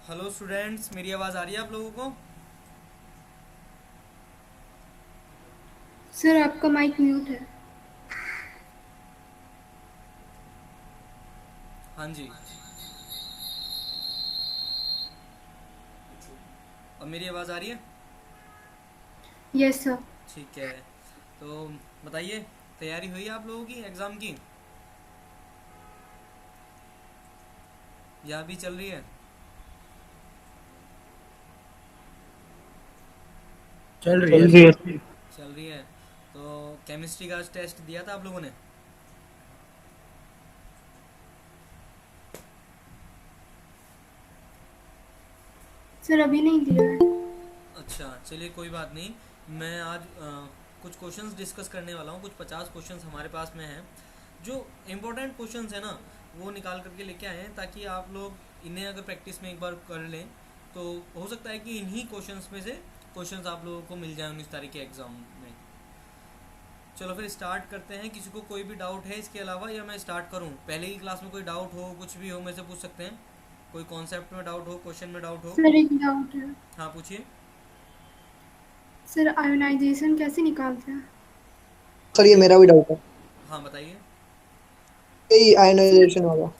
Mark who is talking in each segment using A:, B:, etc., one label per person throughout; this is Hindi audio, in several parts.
A: हेलो स्टूडेंट्स, मेरी आवाज़ आ रही है आप लोगों को?
B: सर आपका माइक म्यूट है।
A: हाँ जी। अब मेरी आवाज़ आ रही है?
B: Yes sir.
A: ठीक है। तो बताइए, तैयारी हुई आप लोगों की एग्ज़ाम की या अभी चल रही है?
C: चल रही
B: चल
C: है
B: रही
C: सर।
B: है।
A: चल रही है। तो केमिस्ट्री का टेस्ट दिया था आप लोगों ने?
B: सर अभी नहीं दिया है।
A: अच्छा, चलिए कोई बात नहीं। मैं आज कुछ क्वेश्चंस डिस्कस करने वाला हूँ। कुछ 50 क्वेश्चंस हमारे पास में हैं जो इम्पोर्टेंट क्वेश्चंस हैं ना, वो निकाल करके लेके आए हैं, ताकि आप लोग इन्हें अगर प्रैक्टिस में एक बार कर लें तो हो सकता है कि इन्हीं क्वेश्चंस में से क्वेश्चंस आप लोगों को मिल जाए 19 तारीख के एग्ज़ाम में। चलो फिर स्टार्ट करते हैं। किसी को कोई भी डाउट है इसके अलावा, या मैं स्टार्ट करूं? पहले की क्लास में कोई डाउट हो, कुछ भी हो, मेरे से पूछ सकते हैं। कोई कॉन्सेप्ट में डाउट हो, क्वेश्चन में डाउट हो।
B: सर एक डाउट है।
A: हाँ, पूछिए।
B: सर आयोनाइजेशन कैसे निकालते हैं?
C: सर ये
A: आयनाइज
C: मेरा भी डाउट है।
A: हाँ, बताइए।
C: यही
B: सर
C: आयनाइजेशन होगा।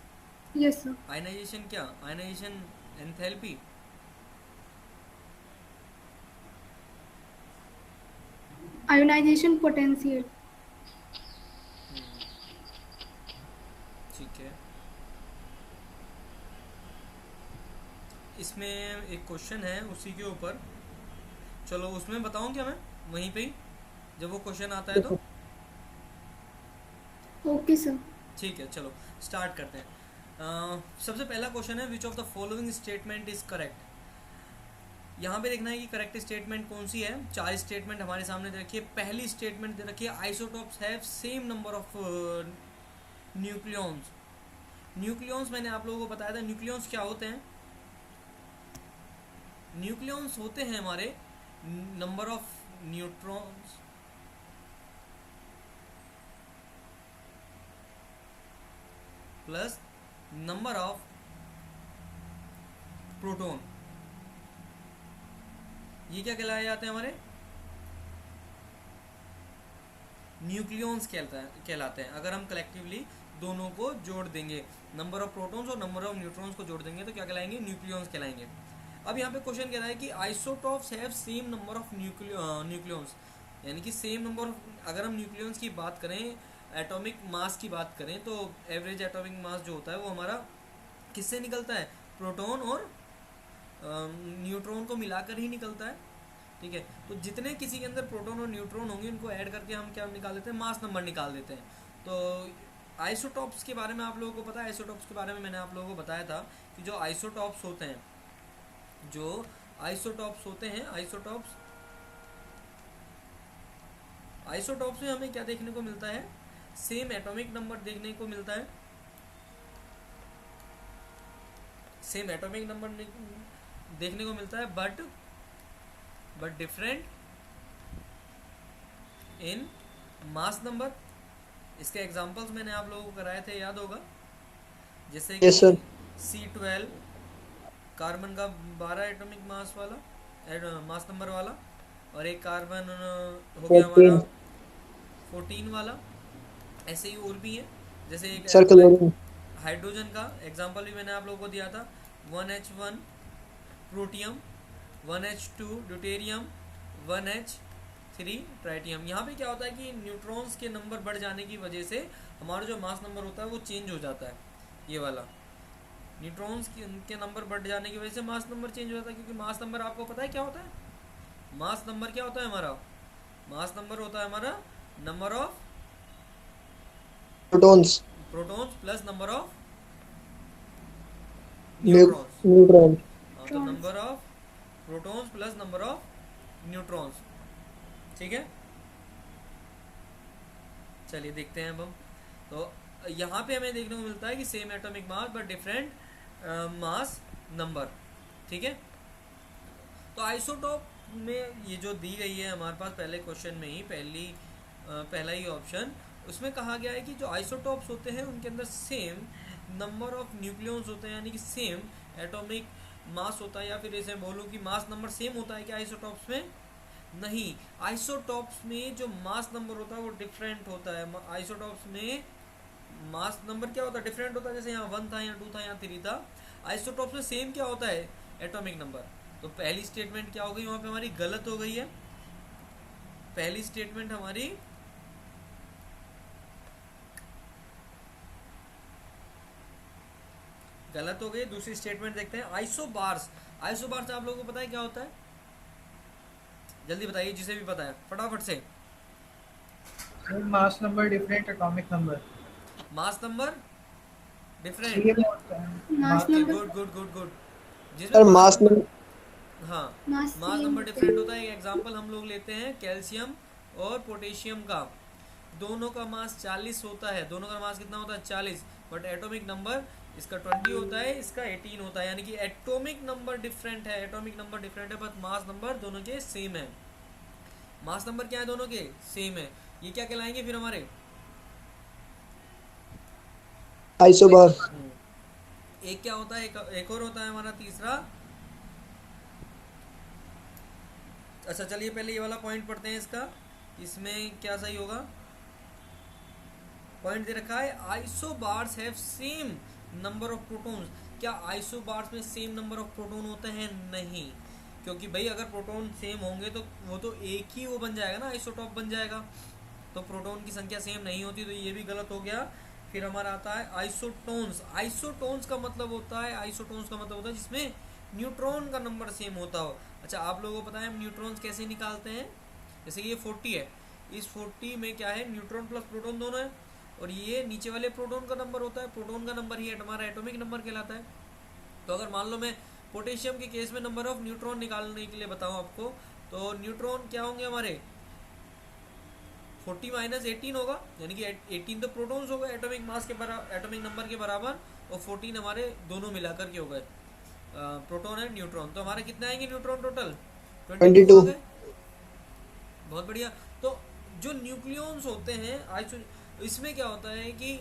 B: Yes sir.
A: आयनाइजेशन क्या? Ionisation enthalpy.
B: Ionisation potential.
A: ठीक है। इसमें एक क्वेश्चन है उसी के ऊपर। चलो उसमें बताऊं क्या मैं, वहीं पे ही, जब वो क्वेश्चन आता है तो।
B: Okay sir.
A: ठीक है, चलो स्टार्ट करते हैं। सबसे पहला क्वेश्चन है, which of the following statement is correct. यहाँ पे देखना है कि करेक्ट स्टेटमेंट कौन सी है। चार स्टेटमेंट हमारे सामने दे रखी है। पहली स्टेटमेंट दे रखी है, isotopes have same number of nucleons. Nucleons मैंने आप लोगों को बताया था, न्यूक्लियॉन्स क्या होते हैं। न्यूक्लियॉन्स होते हैं हमारे number of neutrons plus number of proton. ये क्या कहलाए जाते हैं हमारे? न्यूक्लियॉन्स कहलाते हैं। अगर हम कलेक्टिवली दोनों को जोड़ देंगे, नंबर ऑफ प्रोटॉन्स और नंबर ऑफ न्यूट्रॉन्स को जोड़ देंगे, तो क्या कहलाएंगे? न्यूक्लियॉन्स कहलाएंगे। अब यहाँ पे क्वेश्चन कह रहा है कि isotopes have same number of nucleons, यानी कि सेम नंबर ऑफ, अगर हम न्यूक्लियॉन्स की बात करें, एटॉमिक मास की बात करें, तो एवरेज एटॉमिक मास जो होता है वो हमारा किससे निकलता है? प्रोटॉन और न्यूट्रॉन को मिलाकर ही निकलता है। ठीक है। तो जितने किसी के अंदर प्रोटॉन और न्यूट्रॉन होंगे, उनको ऐड करके हम क्या निकाल देते हैं? मास नंबर निकाल देते हैं। तो आइसोटॉप्स के बारे में आप लोगों को पता है? आइसोटॉप्स के बारे में मैंने आप लोगों को बताया था कि जो आइसोटॉप्स होते हैं, जो आइसोटॉप्स होते हैं, आइसोटॉप्स, आइसोटॉप्स में हमें क्या देखने को मिलता है? सेम एटॉमिक नंबर देखने को मिलता है। सेम एटॉमिक नंबर देखने को मिलता है, but different in mass number. इसके एग्जांपल्स मैंने आप लोगों को कराए थे, याद होगा। जैसे कि
C: यस सर।
A: C12 कार्बन का 12 एटॉमिक मास वाला, मास नंबर वाला, और एक कार्बन हो गया हमारा
C: 14
A: 14 वाला। ऐसे ही और भी है। जैसे एक
C: सर क्लोरीन।
A: हाइड्रोजन का एग्जांपल भी मैंने आप लोगों को दिया था। 1H1 protium, 1H2 deuterium, 1H3 tritium. यहाँ पे क्या होता है कि न्यूट्रॉन्स के नंबर बढ़ जाने की वजह से हमारा जो मास नंबर होता है वो चेंज हो जाता है। ये वाला न्यूट्रॉन्स के नंबर बढ़ जाने की वजह से मास नंबर चेंज हो जाता है, क्योंकि मास नंबर आपको पता है क्या होता है? मास नंबर क्या होता है हमारा? मास नंबर होता है हमारा number of
C: protons.
A: Protons plus number of
C: new
A: neutrons.
C: Neutron.
A: हाँ, तो
B: ट्रॉन्स।
A: Number of protons plus number of neutrons. ठीक है, चलिए देखते हैं अब हम। तो यहाँ पे हमें देखने को मिलता है कि same atomic mass but different mass number. ठीक है। तो आइसोटोप में ये जो दी गई है हमारे पास पहले क्वेश्चन में ही, पहला ही ऑप्शन, उसमें कहा गया है कि जो आइसोटोप्स होते हैं उनके अंदर सेम नंबर ऑफ न्यूक्लियॉन्स होते हैं, यानी कि सेम एटॉमिक मास होता है, या फिर ऐसे बोलूँ कि मास नंबर सेम होता है क्या आइसोटॉप्स में? नहीं, आइसोटॉप्स में जो मास नंबर होता है वो डिफरेंट होता है। आइसोटॉप्स में मास नंबर क्या होता है? डिफरेंट होता है। जैसे यहाँ 1 था, यहाँ 2 था, यहाँ 3 था। आइसोटॉप्स में सेम क्या होता है? Atomic number. तो पहली स्टेटमेंट क्या हो गई वहाँ पे हमारी? गलत हो गई है। पहली स्टेटमेंट हमारी गलत हो गई। दूसरी स्टेटमेंट देखते हैं, आइसोबार्स। आइसोबार्स आप लोगों को पता है क्या होता है? जल्दी बताइए, जिसे भी पता है फटाफट से।
D: Mass number different atomic number
A: mass number different.
D: Same होता है।
B: Mass
A: okay,
B: number
A: good good good good. जिसमें
C: सर
A: मास
C: मास
A: नंबर,
C: नंबर
A: हाँ,
B: मास
A: मास
B: सेम
A: नंबर
B: होते
A: डिफरेंट
B: हैं।
A: होता है। एक एग्जांपल हम लोग लेते हैं कैल्शियम और पोटेशियम का। दोनों का मास 40 होता है। दोनों का मास कितना होता है? 40। बट एटॉमिक नंबर इसका 20 होता है, इसका 18 होता है। यानी कि एटॉमिक नंबर डिफरेंट है, एटॉमिक नंबर डिफरेंट है, बट मास नंबर दोनों के सेम है। मास नंबर क्या है? दोनों के सेम है। ये क्या कहलाएंगे फिर हमारे?
C: आइसोबार।
A: एक क्या होता है? एक और होता है हमारा तीसरा। अच्छा चलिए पहले ये वाला पॉइंट पढ़ते हैं इसका, इसमें क्या सही होगा। पॉइंट दे रखा है, isobars have same number of protons. क्या आइसोबार्स में सेम नंबर ऑफ प्रोटॉन होते हैं? नहीं, क्योंकि भाई अगर प्रोटॉन सेम होंगे तो वो तो एक ही वो बन जाएगा ना, आइसोटॉप बन जाएगा। तो प्रोटॉन की संख्या सेम नहीं होती, तो ये भी गलत हो गया। फिर हमारा आता है आइसोटोन्स। आइसोटोन्स का मतलब होता है, आइसोटोन्स का मतलब होता है जिसमें न्यूट्रॉन का नंबर सेम होता हो। अच्छा आप लोगों को पता है हम न्यूट्रॉन्स कैसे निकालते हैं? जैसे कि ये 40 है, इस 40 में क्या है? न्यूट्रॉन प्लस प्रोटॉन दोनों है, और ये नीचे वाले प्रोटॉन का नंबर होता है। प्रोटॉन का नंबर ही हमारा एटॉमिक नंबर कहलाता है। तो अगर मान लो मैं पोटेशियम के केस में नंबर ऑफ न्यूट्रॉन निकालने के लिए बताऊं आपको, तो न्यूट्रॉन क्या होंगे हमारे? 40 माइनस 18 होगा, यानी कि 18 तो प्रोटॉन्स हो गए एटॉमिक मास के बराबर, एटॉमिक नंबर के बराबर, और 14 हमारे दोनों मिलाकर के हो गए, प्रोटॉन एंड न्यूट्रॉन। तो हमारे कितने आएंगे न्यूट्रॉन टोटल? 22 आ
C: 22।
A: गए। बहुत बढ़िया। तो जो न्यूक्लियॉन्स होते हैं आइसो, इसमें क्या होता है कि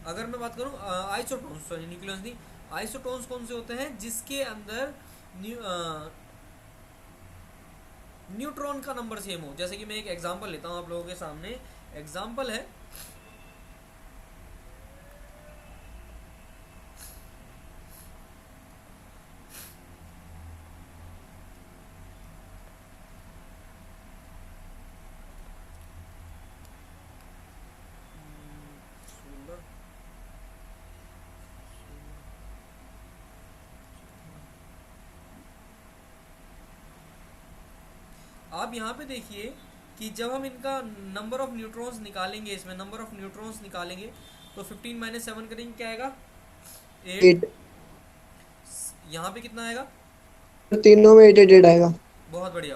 A: अगर मैं बात करूं आइसोटोन्स, सॉरी न्यूक्लियॉन्स नहीं, आइसोटोन्स कौन से होते हैं? जिसके अंदर न्यूट्रॉन का नंबर सेम हो। जैसे कि मैं एक एग्जांपल लेता हूं आप लोगों के सामने। एग्जांपल है, आप यहाँ पे देखिए कि जब हम इनका नंबर ऑफ न्यूट्रॉन्स निकालेंगे, इसमें नंबर ऑफ न्यूट्रॉन्स निकालेंगे, तो 15 माइनस 7 करेंगे, क्या आएगा? 8।
C: 8।
A: यहाँ पे कितना आएगा?
C: तीनों में 8 आएगा।
A: बहुत बढ़िया।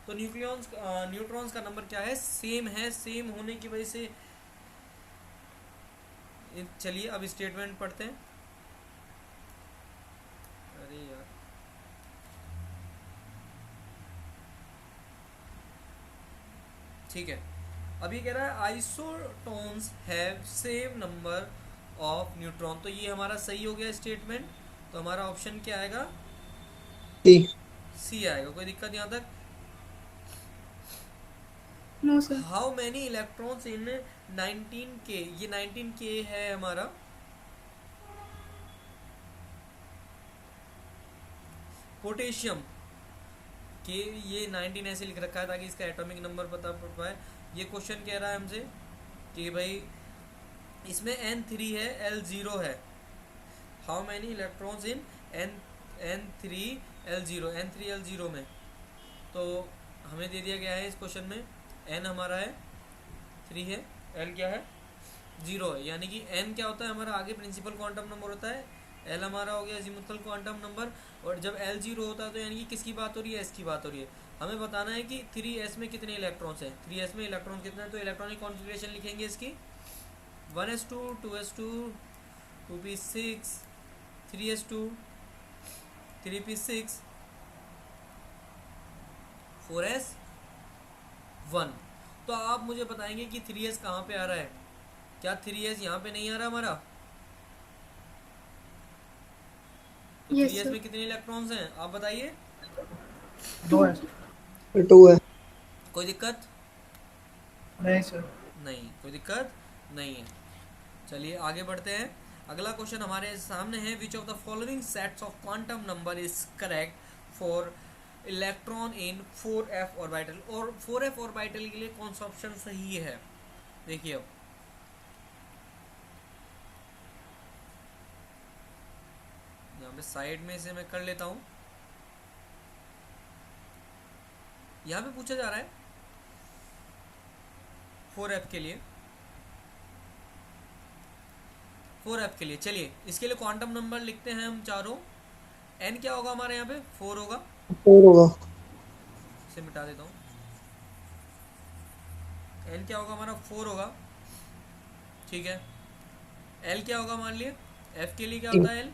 A: तो न्यूक्लियॉन्स न्यूट्रॉन्स का नंबर क्या है? सेम है। सेम होने की वजह से चलिए अब स्टेटमेंट पढ़ते हैं। अरे यार, ठीक है। अभी कह रहा है isotones have same number of neutron. तो ये हमारा सही हो गया स्टेटमेंट। तो हमारा ऑप्शन क्या आएगा?
C: सी।
A: सी आएगा। कोई दिक्कत यहाँ तक?
B: No sir.
A: How many electrons in 19K? ये 19K है हमारा। पोटेशियम के ये 19 ऐसे लिख रखा है ताकि इसका एटॉमिक नंबर पता पड़ पाए। ये क्वेश्चन कह रहा है हमसे कि भाई इसमें N3 है, L0 है। How many electrons in N3 L0, N3 L0 में। तो हमें दे दिया गया है इस क्वेश्चन में N हमारा है 3 है, L क्या है? 0 है। यानी कि N क्या होता है हमारा? आगे प्रिंसिपल क्वांटम नंबर होता है। L हमारा हो गया अजीमुथल क्वांटम नंबर। और जब L0 होता है तो यानी कि किसकी बात हो रही है? S की बात हो रही है। हमें बताना है कि 3s में कितने इलेक्ट्रॉन्स हैं। 3s में इलेक्ट्रॉन कितने हैं? तो इलेक्ट्रॉनिक कॉन्फ़िगरेशन लिखेंगे इसकी 1s2 2s2 2p6 3s2 3p6 4s1। तो आप मुझे बताएंगे कि 3s कहाँ पे आ रहा है? क्या 3s यहाँ पे नहीं आ रहा हमारा? तो
B: Yes,
A: 3s
B: sir.
A: में कितने इलेक्ट्रॉन्स हैं आप बताइए?
D: 2 है।
C: 2 है।
A: कोई दिक्कत
D: नहीं सर।
A: नहीं, कोई दिक्कत नहीं है। चलिए आगे बढ़ते हैं। अगला क्वेश्चन हमारे सामने है, which of the following sets of quantum number is correct for electron in 4f orbital. और 4f ऑर्बिटल के लिए कौन सा ऑप्शन सही है? देखिए अब यहाँ पे साइड में इसे मैं कर लेता हूँ। यहाँ पे पूछा जा रहा है 4f के लिए, 4f के लिए। चलिए इसके लिए क्वांटम नंबर लिखते हैं हम चारों। n क्या होगा हमारे यहाँ पे? 4 होगा।
C: 4 होगा।
A: इसे मिटा देता हूँ। n क्या होगा हमारा? 4 होगा, ठीक है। l क्या होगा मान लिए? f के लिए क्या होता है? l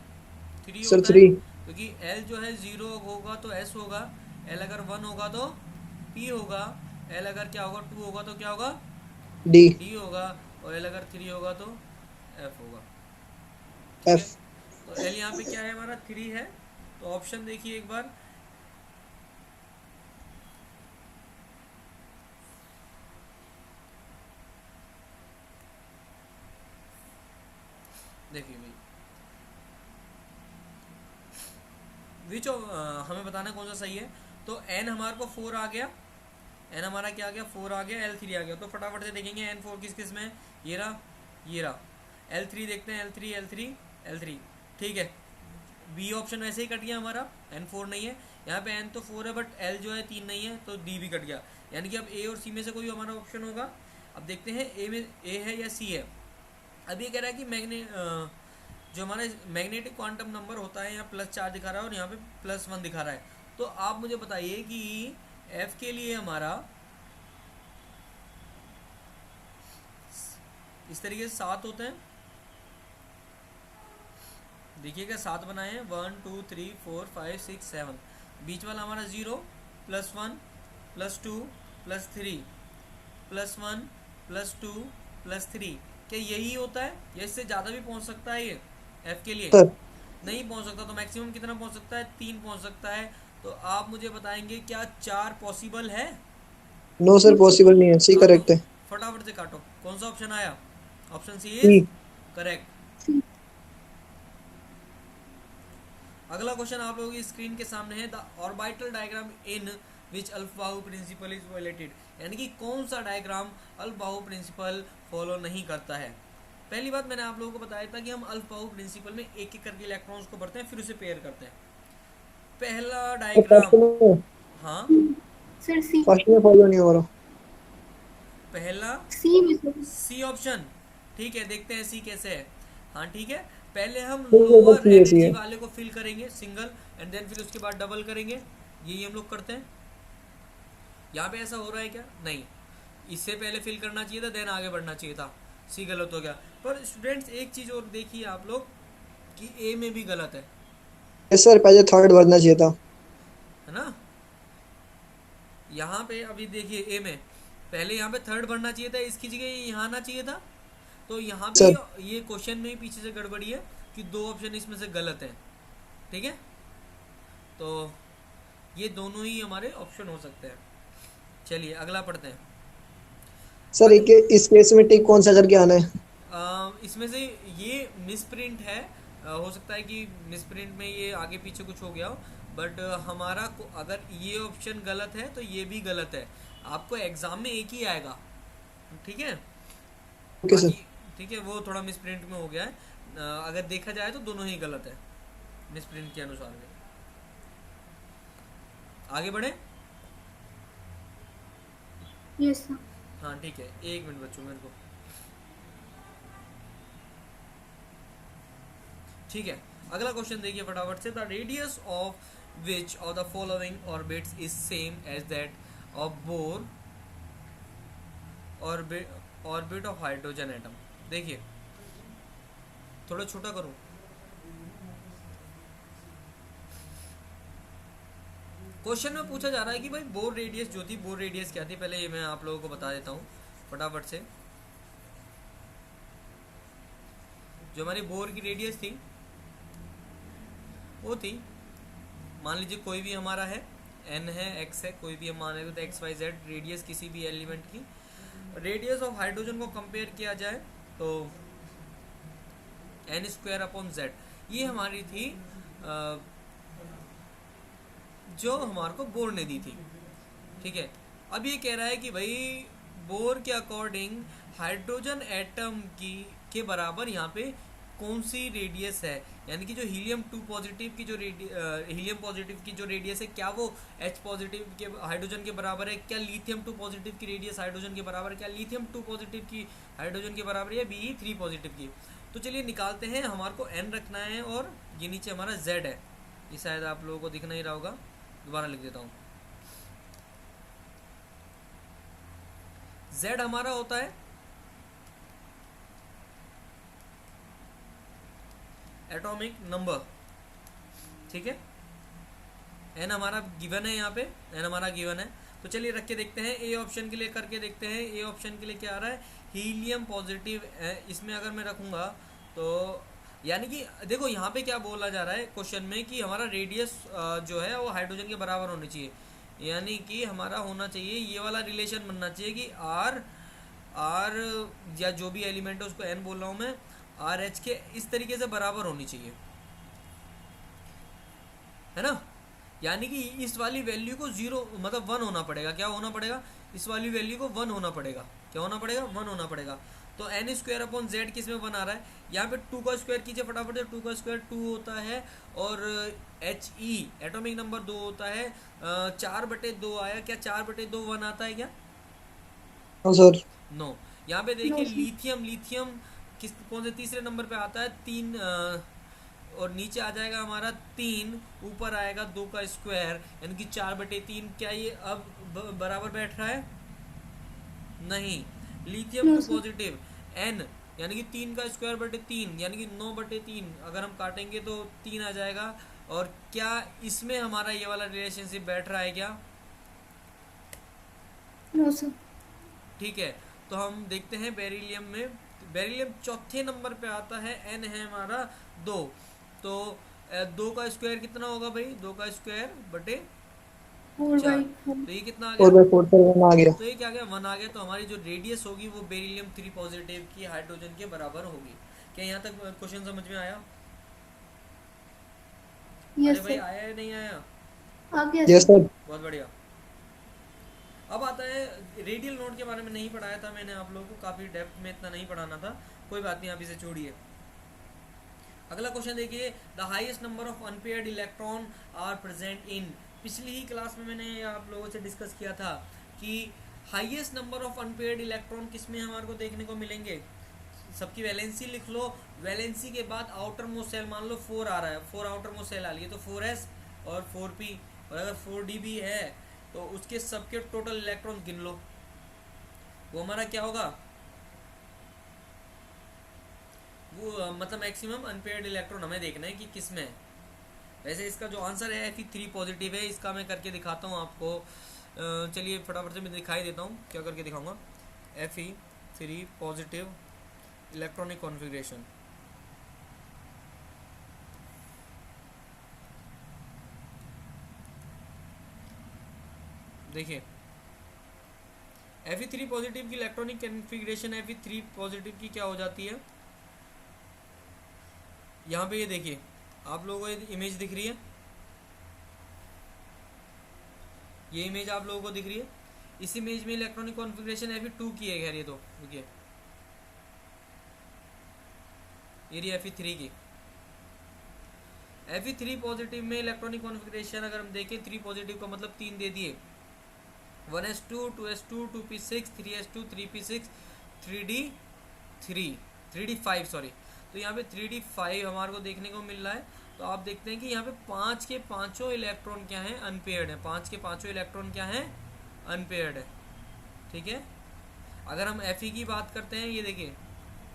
A: 3
C: सर
A: होता है,
C: 3।
A: क्योंकि l जो है 0 होगा तो s होगा, l अगर 1 होगा तो p होगा, l अगर क्या होगा 2 होगा तो क्या होगा?
C: D
A: d होगा, और l अगर 3 होगा तो f होगा, ठीक है।
C: F।
A: तो l यहाँ पे क्या है हमारा? 3 है। तो ऑप्शन देखिए एक बार, देखिए भाई विच हमें बताना है कौन सा सही है। तो n हमारे को 4 आ गया, n हमारा क्या आ गया? 4 आ गया, l3 आ गया। तो फटाफट से देखेंगे n4 किस किस में है। ये रहा, ये रहा। l3 देखते हैं, l3 l3 l3, ठीक है। बी ऑप्शन वैसे ही कट गया हमारा, n4 नहीं है। यहाँ पे n तो 4 है बट l जो है 3 नहीं है, तो d भी कट गया। यानी कि अब a और c में से कोई हमारा ऑप्शन होगा। अब देखते हैं a में a है या c है। अब ये कह रहा है कि जो हमारा मैग्नेटिक क्वांटम नंबर होता है, यहाँ +4 दिखा रहा है और यहाँ पे +1 दिखा रहा है। तो आप मुझे बताइए कि f के लिए हमारा इस तरीके से 7 होते हैं। देखिएगा 7 बनाए हैं, 1 2 3 4 5 6 7। बीच वाला हमारा 0 +1 +2 +3 +1 +2 +3। क्या यही होता है या इससे ज़्यादा भी पहुंच सकता है? ये f के लिए
C: सर
A: नहीं पहुंच सकता। तो मैक्सिमम कितना पहुंच सकता है? 3 पहुंच सकता है। तो आप मुझे बताएंगे क्या 4 पॉसिबल है?
C: नो सर, पॉसिबल नहीं है। सी
A: काटो,
C: करेक्ट है।
A: फटाफट से काटो। कौन सा ऑप्शन आया? Option C is
C: C.
A: Correct.
B: C.
A: अगला क्वेश्चन आप लोगों की स्क्रीन के सामने है, the orbital diagram in which Aufbau principle is violated. यानी कि कौन सा डायग्राम अल्फ़बाहु प्रिंसिपल फॉलो नहीं करता है। पहली बात मैंने आप लोगों को बताया था कि हम अल्फ़बाहु प्रिंसिपल में एक एक करके इलेक्ट्रॉन्स को भरते हैं, फिर उसे पेयर करते हैं। पहला
C: फर्स्ट
A: डायग्राम,
C: में
A: हाँ
B: Sir, C.
C: फर्स्ट में फॉलो नहीं हो रहा।
A: पहला
B: C में sir.
A: सी ऑप्शन, ठीक है। देखते हैं सी कैसे है। हाँ ठीक है, पहले हम
C: ठीक है सर,
A: लोअर
C: सी है, सी
A: एनर्जी
C: है।
A: वाले को फिल करेंगे सिंगल, एंड देन फिर उसके बाद डबल करेंगे। यही हम लोग करते हैं। यहाँ पे ऐसा हो रहा है क्या? नहीं, इससे पहले फिल करना चाहिए था, देन आगे बढ़ना चाहिए था। सी गलत हो गया। पर स्टूडेंट्स एक चीज़ और देखिए आप लोग कि ए में भी गलत है
C: यस सर, पहले थर्ड भरना चाहिए था।
A: है ना। यहाँ पे अभी देखिए ए में पहले यहाँ पे थर्ड भरना चाहिए था, इसकी जगह ये यहाँ आना चाहिए था। तो यहाँ पे
C: सर
A: ये क्वेश्चन में ही पीछे से गड़बड़ी है कि 2 ऑप्शन इसमें से गलत हैं, ठीक है। तो ये दोनों ही हमारे ऑप्शन हो सकते हैं। चलिए अगला पढ़ते हैं।
C: सर एक इस केस में टिक कौन सा करके आना है?
A: इसमें से ये मिसप्रिंट है। हो सकता है कि मिसप्रिंट में ये आगे पीछे कुछ हो गया हो, बट हमारा अगर ये ऑप्शन गलत है तो ये भी गलत है। आपको एग्जाम में एक ही आएगा, ठीक है।
C: Okay sir.
A: बाकी ठीक है, वो थोड़ा मिसप्रिंट में हो गया है। अगर देखा जाए तो दोनों ही गलत है मिसप्रिंट के अनुसार में। आगे बढ़े।
B: Yes sir.
A: हाँ ठीक है, 1 मिनट बच्चों मेरे को। ठीक है, अगला क्वेश्चन देखिए फटाफट से। The radius of which of the following orbits is same as that of Bohr orbit of hydrogen atom. देखिए थोड़ा छोटा करूं। क्वेश्चन में पूछा जा रहा है कि भाई बोर रेडियस जो थी, बोर रेडियस क्या थी? पहले ये मैं आप लोगों को बता देता हूँ फटाफट से। जो हमारी बोर की रेडियस थी वो थी, मान लीजिए कोई भी हमारा है, n है, x है, कोई भी हम मान लेते हैं XYZ रेडियस किसी भी एलिमेंट की, रेडियस ऑफ हाइड्रोजन को कंपेयर किया जाए तो n² z, ये हमारी थी जो हमारे को बोर ने दी थी। ठीक है, अब ये कह रहा है कि भाई बोर के अकॉर्डिंग हाइड्रोजन एटम की के बराबर यहाँ पे कौन सी रेडियस है, यानी कि जो हीलियम 2 पॉजिटिव की जो हीलियम पॉजिटिव की जो रेडियस है, क्या वो H पॉजिटिव के हाइड्रोजन के बराबर है, क्या लिथियम 2 पॉजिटिव की रेडियस हाइड्रोजन के बराबर है, क्या लिथियम 2 पॉजिटिव की हाइड्रोजन के बराबर है, या Be 3 पॉजिटिव की। तो चलिए निकालते हैं, हमारे को n रखना है और ये नीचे हमारा z है, ये शायद आप लोगों को दिख नहीं रहा होगा, दोबारा लिख देता हूँ। z हमारा होता है एटॉमिक नंबर, ठीक है, n हमारा गिवन है, यहाँ पे n हमारा गिवन है। तो चलिए रख के देखते हैं, ए ऑप्शन के लिए करके देखते हैं। ए ऑप्शन के लिए क्या आ रहा है, हीलियम पॉजिटिव, इसमें अगर मैं रखूँगा तो यानी कि देखो यहाँ पे क्या बोला जा रहा है क्वेश्चन में कि हमारा रेडियस जो है वो हाइड्रोजन के बराबर होनी चाहिए, यानी कि हमारा होना चाहिए ये वाला रिलेशन बनना चाहिए कि आर या जो भी एलिमेंट है उसको n बोल रहा हूँ मैं, आर एच के इस तरीके से बराबर होनी चाहिए, है ना। यानी कि इस वाली वैल्यू को 0 मतलब 1 होना पड़ेगा, क्या होना पड़ेगा, इस वाली वैल्यू को 1 होना पड़ेगा, क्या होना पड़ेगा, 1 होना पड़ेगा। तो n² किस में 1 आ रहा है, यहाँ पे 2 का स्क्वायर कीजिए फटाफट से, 2 का स्क्वायर 2 होता है, और He एटॉमिक नंबर 2 होता है, 4/2 आया, क्या 4/2 1 आता है क्या,
C: हाँ सर।
A: नो। यहाँ पे देखिए
B: No, sir.
A: लिथियम किस कौन से तीसरे नंबर पे आता है, 3, और नीचे आ जाएगा हमारा 3, ऊपर आएगा 2 का स्क्वायर यानी कि 4/3, क्या ये अब बराबर बैठ रहा है, नहीं। Lithium
B: No,
A: 2
B: sir.
A: Positive n यानी कि 3 का स्क्वायर बटे 3 यानी कि 9/3, अगर हम काटेंगे तो 3 आ जाएगा, और क्या इसमें हमारा ये वाला रिलेशनशिप बैठ रहा है क्या,
B: No, sir.
A: ठीक है। तो हम देखते हैं बेरिलियम में, बेरिलियम चौथे नंबर पे आता है, n है हमारा 2, तो 2 का स्क्वायर कितना होगा भाई, 2 का स्क्वायर बटे 4,
B: 4/4.
A: तो ये कितना आ
C: 4/4
A: गया,
C: सर 1 आ गया।
A: तो ये क्या आ गया, 1 आ गया। तो हमारी जो रेडियस होगी वो बेरिलियम 3 पॉजिटिव की हाइड्रोजन के बराबर होगी। क्या यहाँ तक क्वेश्चन समझ में आया,
B: Yes,
A: अरे भाई
B: sir.
A: आया या नहीं आया,
B: आ गया
C: यस
B: sir.
C: सर।
A: बहुत बढ़िया। अब आता है रेडियल नोड के बारे में नहीं पढ़ाया था मैंने आप लोगों को, काफ़ी डेप्थ में इतना नहीं पढ़ाना था, कोई बात नहीं, आप इसे छोड़िए। अगला क्वेश्चन देखिए, the highest number of unpaired electron are present in, पिछली ही क्लास में मैंने आप लोगों से डिस्कस किया था कि highest number of unpaired electron किस में हमारे को देखने को मिलेंगे, सबकी वैलेंसी लिख लो, वैलेंसी के बाद आउटर मोस्ट सेल मान लो 4 आ रहा है, 4 आउटर मोस्ट सेल आ रही है, तो 4s और 4p, और अगर 4d भी है तो उसके सबके टोटल इलेक्ट्रॉन गिन लो, वो हमारा क्या होगा, वो मतलब मैक्सिमम अनपेयर्ड इलेक्ट्रॉन हमें देखना है कि किस में है। वैसे इसका जो आंसर है Fe3 पॉजिटिव है, इसका मैं करके दिखाता हूँ आपको, चलिए फटाफट से मैं दिखाई देता हूँ, क्या करके दिखाऊंगा, Fe3 पॉजिटिव इलेक्ट्रॉनिक कॉन्फ़िगरेशन, देखिए Fe3 पॉजिटिव की इलेक्ट्रॉनिक कॉन्फ़िगरेशन Fe3 पॉजिटिव की क्या हो जाती है, यहाँ पे ये देखिए आप लोगों को ये इमेज दिख रही है, ये इमेज आप लोगों को दिख रही है, इस इमेज में इलेक्ट्रॉनिक कॉन्फ़िगरेशन Fe2 की है, खैर ये तो देखिए ये रही Fe3 की, Fe3 पॉजिटिव में इलेक्ट्रॉनिक कॉन्फ़िगरेशन अगर हम देखें 3 पॉजिटिव का मतलब 3 दे दिए, 1s2 2s2 2p6 3s2 3p6 3d5 sorry, तो यहाँ पे 3d5 हमारे को देखने को मिल रहा है। तो आप देखते हैं कि यहाँ पे 5 के पाँचों इलेक्ट्रॉन क्या हैं, अनपेयर्ड है, 5 के पाँचों इलेक्ट्रॉन क्या हैं, अनपेयर्ड है, ठीक है। अगर हम Fe की बात करते हैं, ये देखिए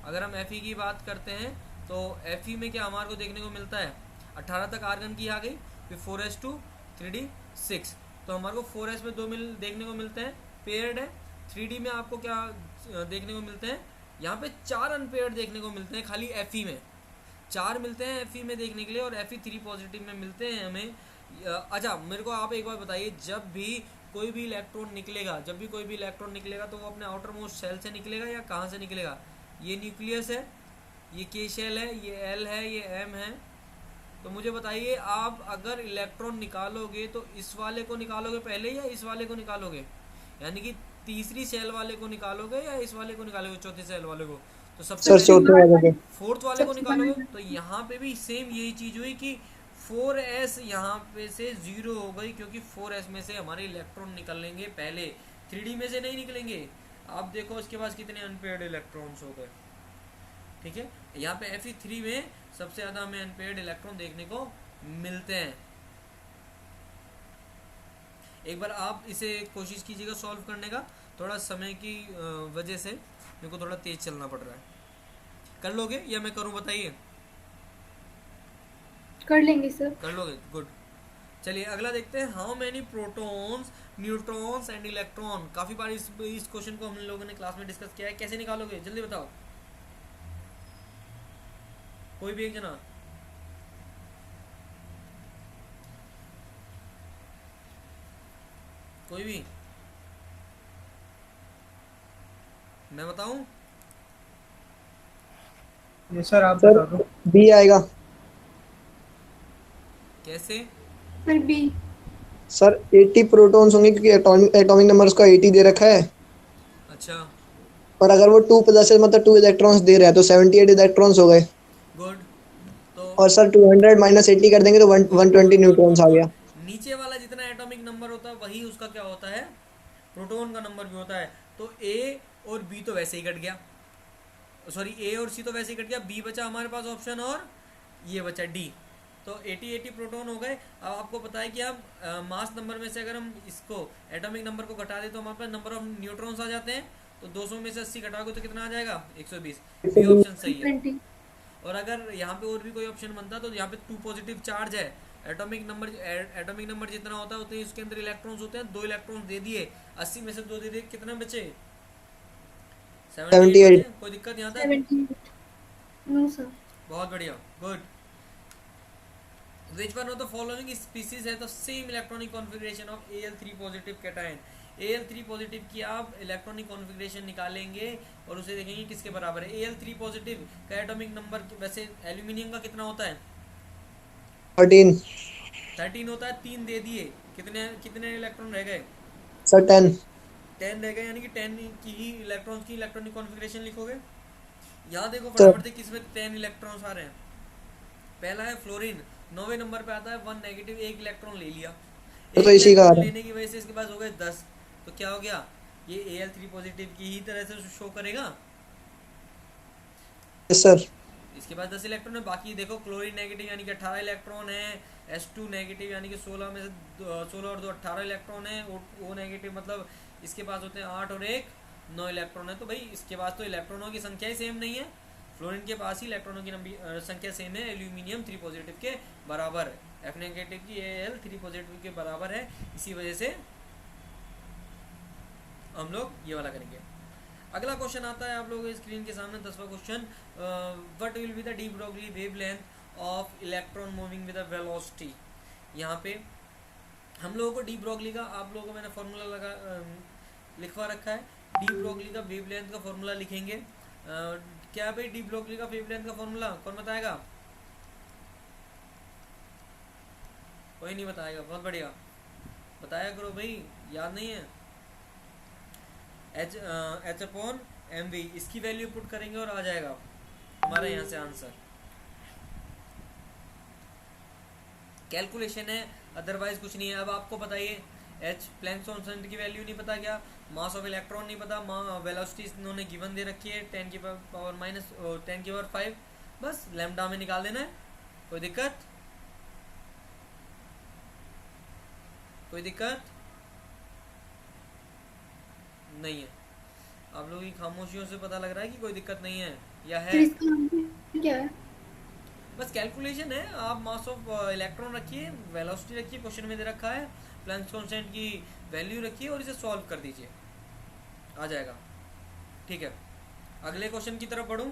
A: अगर हम Fe की बात करते हैं तो Fe में क्या हमारे को देखने को मिलता है, 18 तक आर्गन की आ गई, फिर 4s2 3d6, तो हमारे को 4s में 2 देखने को मिलते हैं, पेयर्ड है। 3d में आपको क्या देखने को मिलते हैं, यहाँ पे 4 अनपेयर्ड देखने को मिलते हैं खाली Fe में, 4 मिलते हैं Fe में देखने के लिए और Fe3 पॉजिटिव में मिलते हैं हमें। अच्छा मेरे को आप एक बार बताइए, जब भी कोई भी इलेक्ट्रॉन निकलेगा, तो वो अपने आउटर मोस्ट शेल से निकलेगा या कहाँ से निकलेगा? ये न्यूक्लियस है, ये के शेल है, ये एल है, ये एम है। तो मुझे बताइए, आप अगर इलेक्ट्रॉन निकालोगे तो इस वाले को निकालोगे पहले या इस वाले को निकालोगे? यानी कि तीसरी सेल वाले को निकालोगे या इस वाले को निकालोगे, चौथी सेल वाले को? तो सबसे
C: सर
A: पहले
C: चौथे वाले को।
A: फोर्थ वाले को
B: सबसे
A: निकालोगे।
B: बड़ा
A: तो यहाँ पे भी सेम यही चीज हुई कि 4s यहाँ पे से 0 हो गई, क्योंकि 4s में से हमारे इलेक्ट्रॉन निकलेंगे पहले, 3D में से नहीं निकलेंगे। आप देखो उसके पास कितने अनपेयर्ड इलेक्ट्रॉन्स हो गए। ठीक है, यहाँ पे Fe3 में सबसे ज्यादा हमें अनपेयर्ड इलेक्ट्रॉन देखने को मिलते हैं। एक बार आप इसे कोशिश कीजिएगा सॉल्व करने का, थोड़ा समय की वजह से मेरे को थोड़ा तेज चलना पड़ रहा है। कर लोगे या मैं करूं, बताइए?
B: कर लेंगे सर।
A: कर लोगे, गुड। चलिए अगला देखते हैं। How many protons, neutrons and electron. काफी बार इस क्वेश्चन को हम लोगों ने क्लास में डिस्कस किया है। कैसे निकालोगे जल्दी बताओ, कोई भी एक जना। कोई भी, मैं बताऊं?
D: ये सर आप
C: सर
D: बता दो।
C: बी आएगा।
A: कैसे?
B: Sir B.
C: सर 80 प्रोटॉन्स होंगे क्योंकि एटॉमिक नंबर उसका 80 दे रखा है।
A: अच्छा,
C: और अगर वो 2 प्लस है मतलब 2 इलेक्ट्रॉन्स दे रहा है तो 78 इलेक्ट्रॉन्स हो गए।
A: गुड। तो
C: और सर 200 माइनस 80 कर देंगे तो 120 न्यूट्रॉन्स आ गया।
A: नीचे वाला जितना एटॉमिक नंबर होता है वही उसका क्या होता है, प्रोटॉन का नंबर भी होता है। तो ए और बी तो वैसे ही कट गया, सॉरी ए और सी तो वैसे ही कट गया, बी बचा हमारे पास ऑप्शन और ये बचा डी। तो 80 प्रोटॉन हो गए। अब आपको पता है कि हम मास नंबर में से अगर हम इसको एटॉमिक नंबर को घटा दें तो हमारे पास नंबर ऑफ न्यूट्रॉन्स आ जाते हैं। तो 200 में से 80 घटाओगे तो कितना आ जाएगा? 120। बी ऑप्शन सही है।
B: 20।
A: और अगर यहाँ पे और भी कोई ऑप्शन बनता तो यहाँ पे 2 पॉजिटिव चार्ज है, एटॉमिक नंबर जितना होता है उतने उसके अंदर इलेक्ट्रॉन्स होते हैं। 2 इलेक्ट्रॉन्स दे दिए, 80 में से 2 दे दिए, कितना बचे? 78 बचे।
C: 78।
A: कोई दिक्कत यहाँ तक?
B: 78। No sir.
A: बहुत बढ़िया, good. Which one of the following species has the same electronic configuration of Al3 positive cation? Al3 positive की आप इलेक्ट्रॉनिक कॉन्फ़िगरेशन निकालेंगे और उसे देखेंगे किसके बराबर है। Al3 पॉजिटिव का एटॉमिक नंबर वैसे एल्यूमिनियम का कितना होता है? 13 होता है। 3 दे दिए, कितने कितने इलेक्ट्रॉन रह गए?
C: सर
A: 10 रह गए, यानी कि 10 की ही इलेक्ट्रॉन्स की इलेक्ट्रॉनिक कॉन्फ़िगरेशन लिखोगे। यहाँ देखो
C: सर
A: फटाफट से किसमें 10 इलेक्ट्रॉन्स आ रहे हैं। पहला है फ्लोरीन, 9वें नंबर पे आता है, 1 नेगेटिव, 1 इलेक्ट्रॉन ले लिया।
C: तो
A: एक
C: इसी का आ
A: इलेक्ट्रॉन
C: रहा है।
A: लेने की वजह से इसके पास हो गए 10। तो क्या हो गया, ये Al3 पॉजिटिव की ही तरह से शो करेगा।
C: Yes sir.
A: इसके पास 10 इलेक्ट्रॉन है। बाकी देखो क्लोरीन नेगेटिव यानी कि 18 इलेक्ट्रॉन है, S2 नेगेटिव यानी कि 16 में से 16 और 2 18 इलेक्ट्रॉन है, O नेगेटिव मतलब इसके पास होते हैं 8 और 1 9 इलेक्ट्रॉन है। तो भाई इसके पास तो इलेक्ट्रॉनों की संख्या ही सेम नहीं है। फ्लोरीन के पास ही इलेक्ट्रॉनों की संख्या सेम है, एल्यूमिनियम 3 पॉजिटिव के बराबर है, F नेगेटिव की Al 3 पॉजिटिव के बराबर है। इसी वजह से हम लोग ये वाला करेंगे। अगला क्वेश्चन आता है आप लोगों के स्क्रीन के सामने, 10वां question. What will be the de Broglie wavelength of electron moving with a velocity. यहाँ पे हम लोगों को डी ब्रोगली का, आप लोगों को मैंने फॉर्मूला लगा लिखवा रखा है। डी ब्रोगली का वेवलेंथ का फॉर्मूला लिखेंगे। क्या भाई डी ब्रोगली का वेवलेंथ का फॉर्मूला कौन बताएगा? कोई नहीं बताएगा, बहुत बढ़िया, बताया करो भाई, याद नहीं है। एच अपॉन एम वी, इसकी वैल्यू पुट करेंगे और आ जाएगा हमारे यहाँ से आंसर। कैलकुलेशन है, अदरवाइज कुछ नहीं है। अब आपको बताइए, एच प्लैंक्स कांस्टेंट की वैल्यू नहीं पता, क्या मास ऑफ इलेक्ट्रॉन नहीं पता, वेलोसिटी इन्होंने गिवन दे रखी है 10 की पावर माइनस 10 की पावर 5, बस लैम्डा में निकाल देना है। कोई दिक्कत? कोई दिक्कत नहीं है। आप लोगों की खामोशियों से पता लग रहा है कि कोई दिक्कत नहीं है या
B: तो
A: है।
B: इसका आंसर क्या है?
A: बस कैलकुलेशन है, आप मास ऑफ इलेक्ट्रॉन रखिए, वेलोसिटी रखिए, क्वेश्चन में दे रखा है, प्लैंक्स कांस्टेंट की वैल्यू रखिए और इसे सॉल्व कर दीजिए, आ जाएगा। ठीक है, अगले क्वेश्चन की तरफ बढ़ूं।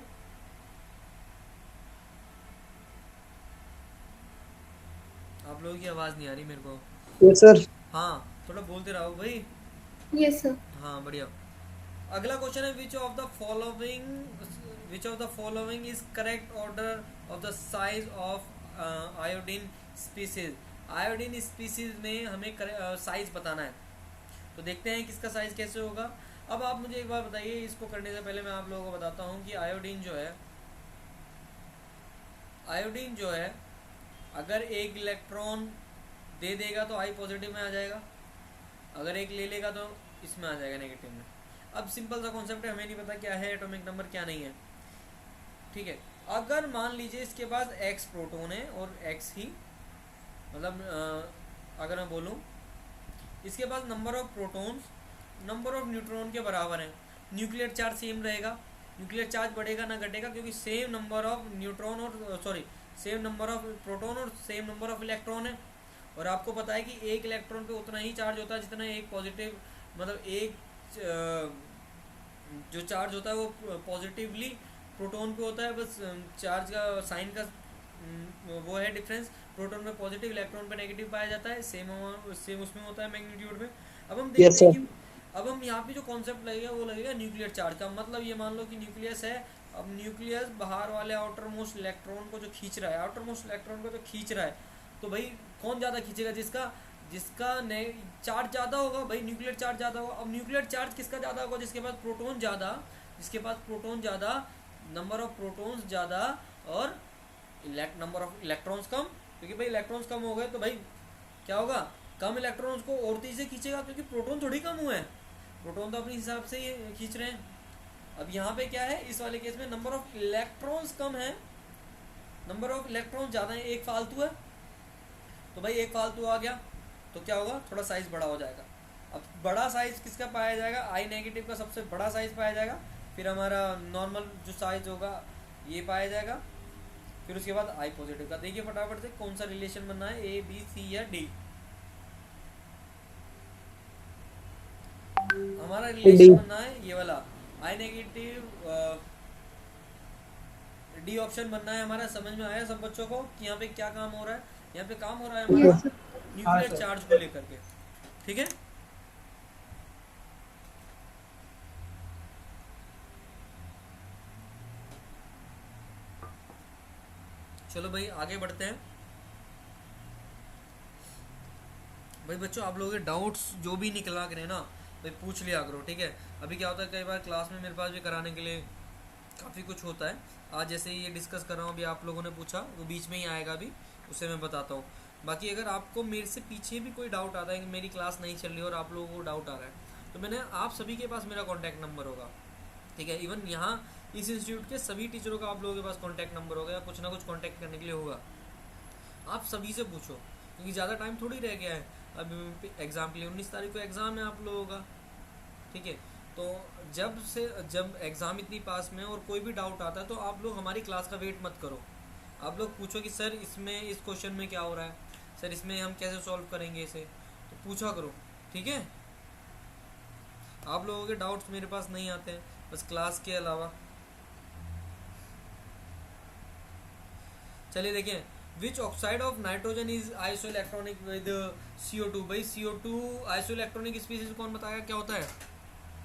A: लोगों की आवाज़ नहीं आ रही मेरे को।
C: Yes sir.
A: हाँ, थोड़ा बोलते रहो भाई।
B: Yes sir.
A: हाँ बढ़िया। अगला क्वेश्चन है which of the following is correct order of the size of iodine species. Iodine species में हमें साइज बताना है, तो देखते हैं किसका साइज कैसे होगा। अब आप मुझे एक बार बताइए, इसको करने से पहले मैं आप लोगों को बताता हूँ कि आयोडीन जो है अगर एक इलेक्ट्रॉन दे देगा तो आई पॉजिटिव में आ जाएगा, अगर एक ले लेगा तो इसमें आ जाएगा नेगेटिव में। अब सिंपल सा कॉन्सेप्ट है, हमें नहीं पता क्या है एटॉमिक नंबर क्या नहीं है, ठीक है। अगर मान लीजिए इसके पास x प्रोटॉन है और x ही मतलब अगर मैं बोलूँ इसके पास number of protons number of neutron के बराबर है, न्यूक्लियर चार्ज सेम रहेगा, न्यूक्लियर चार्ज बढ़ेगा ना घटेगा, क्योंकि सेम नंबर ऑफ न्यूट्रॉन और सेम नंबर ऑफ प्रोटॉन और सेम नंबर ऑफ इलेक्ट्रॉन है। और आपको पता है कि एक इलेक्ट्रॉन पे उतना ही चार्ज होता है जितना एक पॉजिटिव मतलब एक जो चार्ज होता है वो पॉजिटिवली प्रोटॉन पे होता है, बस चार्ज का साइन का वो है डिफरेंस। प्रोटॉन में पॉजिटिव, इलेक्ट्रॉन पे नेगेटिव पाया जाता है, सेम उसमें होता है मैग्नीट्यूड में। अब हम
C: यस
A: देखते हैं
C: सर।
A: कि अब हम यहाँ पे जो कॉन्सेप्ट लगेगा वो लगेगा न्यूक्लियर चार्ज का। मतलब ये मान लो कि न्यूक्लियस है, अब न्यूक्लियस बाहर वाले आउटर मोस्ट इलेक्ट्रॉन को जो खींच रहा है, आउटर मोस्ट इलेक्ट्रॉन को जो खींच रहा है, तो भाई कौन ज़्यादा खींचेगा? जिसका चार्ज ज़्यादा होगा भाई, न्यूक्लियर चार्ज ज़्यादा होगा। अब न्यूक्लियर चार्ज किसका ज़्यादा होगा? जिसके पास प्रोटॉन ज़्यादा, नंबर ऑफ प्रोटॉन्स ज़्यादा और नंबर ऑफ इलेक्ट्रॉन्स कम, क्योंकि भाई इलेक्ट्रॉन्स कम हो गए तो भाई क्या होगा? कम इलेक्ट्रॉन्स को और तेजी से खींचेगा, क्योंकि प्रोटॉन थोड़ी कम हुए हैं, प्रोटॉन तो अपने हिसाब से ही खींच रहे हैं। अब यहाँ पे क्या है, इस वाले केस में नंबर ऑफ इलेक्ट्रॉन्स कम है, नंबर ऑफ इलेक्ट्रॉन्स ज़्यादा है, एक फालतू है, तो भाई एक फालतू आ गया तो क्या होगा? थोड़ा साइज बड़ा हो जाएगा। अब बड़ा साइज किसका पाया जाएगा? आई नेगेटिव का सबसे बड़ा साइज पाया जाएगा, फिर हमारा नॉर्मल जो साइज होगा ये पाया जाएगा, फिर उसके बाद आई पॉजिटिव का। देखिए फटाफट से कौन सा रिलेशन बनना है, ए बी सी या डी। हमारा रिलेशन बनना है ये वाला, आई नेगेटिव डी ऑप्शन बनना है हमारा। समझ में आया सब बच्चों को कि यहाँ पे क्या काम हो रहा है? यहाँ पे काम हो रहा है हमारा
B: यस सर।
D: हाँ
A: न्यूक्लियर
D: सर।
A: चार्ज को लेकर के, ठीक है। चलो भाई आगे बढ़ते हैं। भाई बच्चों आप लोगों के डाउट्स जो भी निकला करें ना भाई पूछ लिया करो, ठीक है। अभी क्या होता है कई बार क्लास में मेरे पास भी कराने के लिए काफ़ी कुछ होता है। आज जैसे ये डिस्कस कर रहा हूँ, अभी आप लोगों ने पूछा वो बीच में ही आएगा अभी, उससे मैं बताता हूँ। बाकी अगर आपको मेरे से पीछे भी कोई डाउट आता है कि मेरी क्लास नहीं चल रही और आप लोगों को डाउट आ रहा है, तो मैंने आप सभी के पास मेरा कॉन्टैक्ट नंबर होगा, ठीक है। इवन यहाँ इस इंस्टीट्यूट के सभी टीचरों का आप लोगों के पास कॉन्टैक्ट नंबर होगा, या कुछ ना कुछ कॉन्टैक्ट करने के लिए होगा। आप सभी से पूछो, क्योंकि ज़्यादा टाइम थोड़ी रह गया है। अब एग्ज़ाम के लिए 19 तारीख को एग्ज़ाम है आप लोगों का, ठीक है। तो जब एग्ज़ाम इतनी पास में और कोई भी डाउट आता है तो आप लोग हमारी क्लास का वेट मत करो, आप लोग पूछो कि सर इसमें इस क्वेश्चन में क्या हो रहा है, सर इसमें हम कैसे सॉल्व करेंगे इसे, तो पूछा करो, ठीक है। आप लोगों के डाउट्स मेरे पास नहीं आते हैं बस क्लास के अलावा। चलिए देखें, विच oxide of nitrogen is iso electronic with CO2। भाई CO2 आइसो इलेक्ट्रॉनिक स्पीसीज कौन बताएगा क्या होता है?